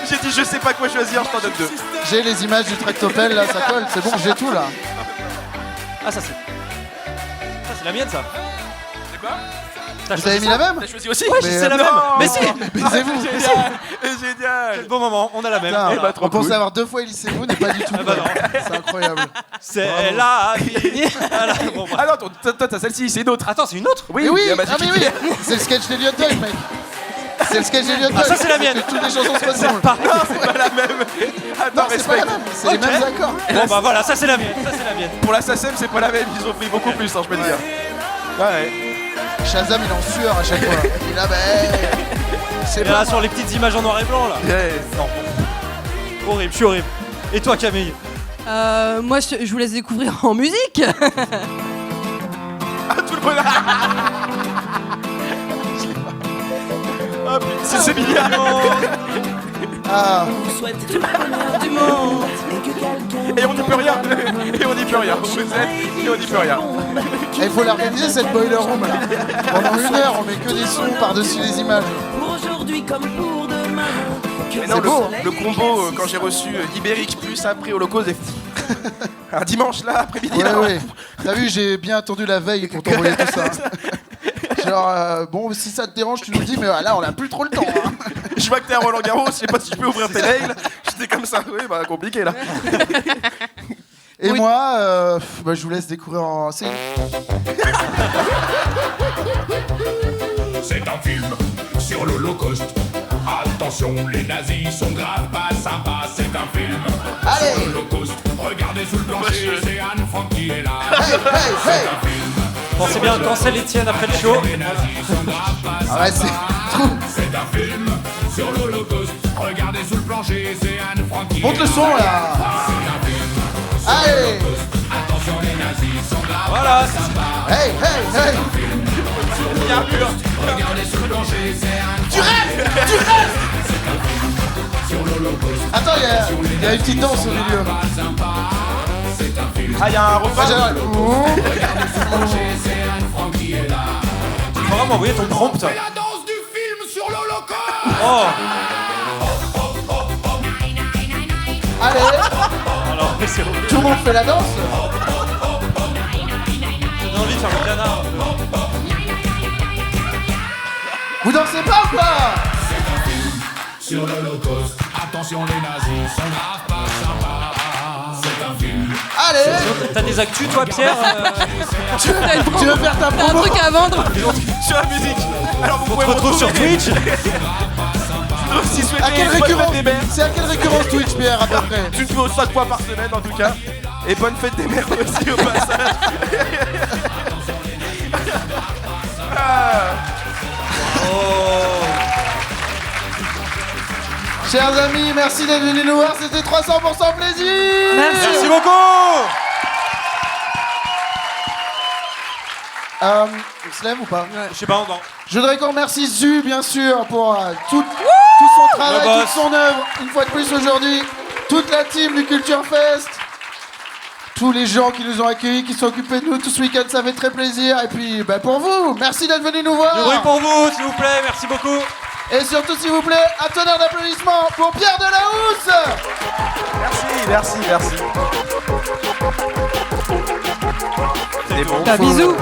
J'ai dit, je sais pas quoi choisir, je t'en donne 2. J'ai les images du tractopelle là, ça colle. C'est bon, j'ai tout là. Ah, ça c'est la mienne, ça. C'est quoi? Vous avez mis la même? T'as choisi aussi? Ouais, Mais c'est la non. même. Mais si. Baisez-vous. Génial. Quel bon moment, on a la même. Putain, Voilà. bah, trop on pensait cool. avoir 2 fois Elise Moon et pas du tout. Ah bah quoi. C'est incroyable. C'est Bravo. la vie. Voilà, bon, bah. Ah non, toi, t'as celle-ci, c'est une autre. Attends, c'est une autre? Oui, Mais oui, il y a Magic ah mais oui, c'est le sketch d'Eliot Dog, mec. C'est le sketch d'Eliot Dog. Ah, ça, c'est la mienne. Toutes les chansons se ressemblent. Non, c'est pas la même. Non, Attends, c'est pas la respect. même. C'est les Ok. mêmes accords. Bon bah voilà, ça c'est la mienne. Ça c'est la mienne. Pour la SACEM, c'est pas la même, ils ont pris beaucoup plus, hein, je peux te dire. Ouais. Shazam, il est en sueur à chaque fois. Il est là, bah, c'est Et pas là sur les petites images en noir et blanc là. Non. Horrible, je suis horrible. Et toi Camille? Moi, je vous laisse découvrir en musique. Ah, tout le monde. Ah putain, c'est mignon. Ah, Du monde. Et on n'y peut rien. Et on n'y peut rien. Vous êtes et on n'y peut rien. il faut l'organiser cette boiler room là. Pendant 1 heure, on met que des sons par-dessus les images. Pour aujourd'hui comme pour demain. Mais non, C'est beau, le combo, quand j'ai reçu Ibérique plus après Holocauste, un dimanche là, après-midi. Ouais, là, ouais. T'as vu, j'ai bien attendu la veille pour t'envoyer tout ça. Genre, bon, si ça te dérange, tu nous le dis, mais là, on a plus trop le temps. Hein. Je vois que t'es à Roland Garros, je sais pas si je peux ouvrir tes mails. J'étais comme ça, oui, bah compliqué là. Et Oui. moi, bah, je vous laisse découvrir en. C'est C'est un film sur l'Holocauste. Attention, les nazis sont grave pas sympas. C'est un film Allez. sur l'Holocauste. Regardez sous le plancher, c'est Anne Frank qui est là. Hey, hey, hey. Pensez bien, cancel Etienne après le show. Les nazis sont grave pas Ah ouais, c'est trop. C'est un film sur l'Holocauste. Regardez sous le plancher, c'est Anne Frank qui Monte est le son là. C'est un film. Allez. Attention, les nazis sont grave Voilà. pas sympas. Hey, hey, hey. Regardez sous le plancher, c'est Anne Tu restes. Tu restes. Attends, il y a une petite danse au milieu. Ah, il y a un Ah, refrain. Tu vas vraiment envoyer ton prompt. la danse du film sur l'Holocauste. Oh. Allez, Alors, c'est horrible. tout le monde fait la danse. J'ai envie de faire le canard. Vous dansez pas ou quoi? Sur l'Holocauste, attention les nazis sont grave pas sympas. C'est un film. Allez. T'as des actus toi Pierre? Tu veux faire ta T'as un promo? truc à vendre? Sur la musique. Alors vous On pouvez te retrouve sur Twitch. Si souhaitez À quelle une bonne récurrence? fête des mères. C'est à quelle récurrence Twitch, Pierre, à peu près? Tu te fais 5 fois par semaine en tout cas. Et bonne fête des mères aussi au passage. Ah. Chers amis, merci d'être venus nous voir. C'était 300% plaisir. Merci beaucoup. On se lève ou pas? Je sais pas, non. Je voudrais qu'on remercie Zu, bien sûr, pour tout son travail, Le boss. toute son œuvre, une fois de plus aujourd'hui, toute la team du Culture Fest, tous les gens qui nous ont accueillis, qui sont occupés de nous tout ce week-end, ça fait très plaisir. Et puis, bah, pour vous, merci d'être venus nous voir. Du bruit pour vous, s'il vous plaît, merci beaucoup. Et surtout, s'il vous plaît, un tonnerre d'applaudissements pour Pierre Delahousse. Merci. Bisous.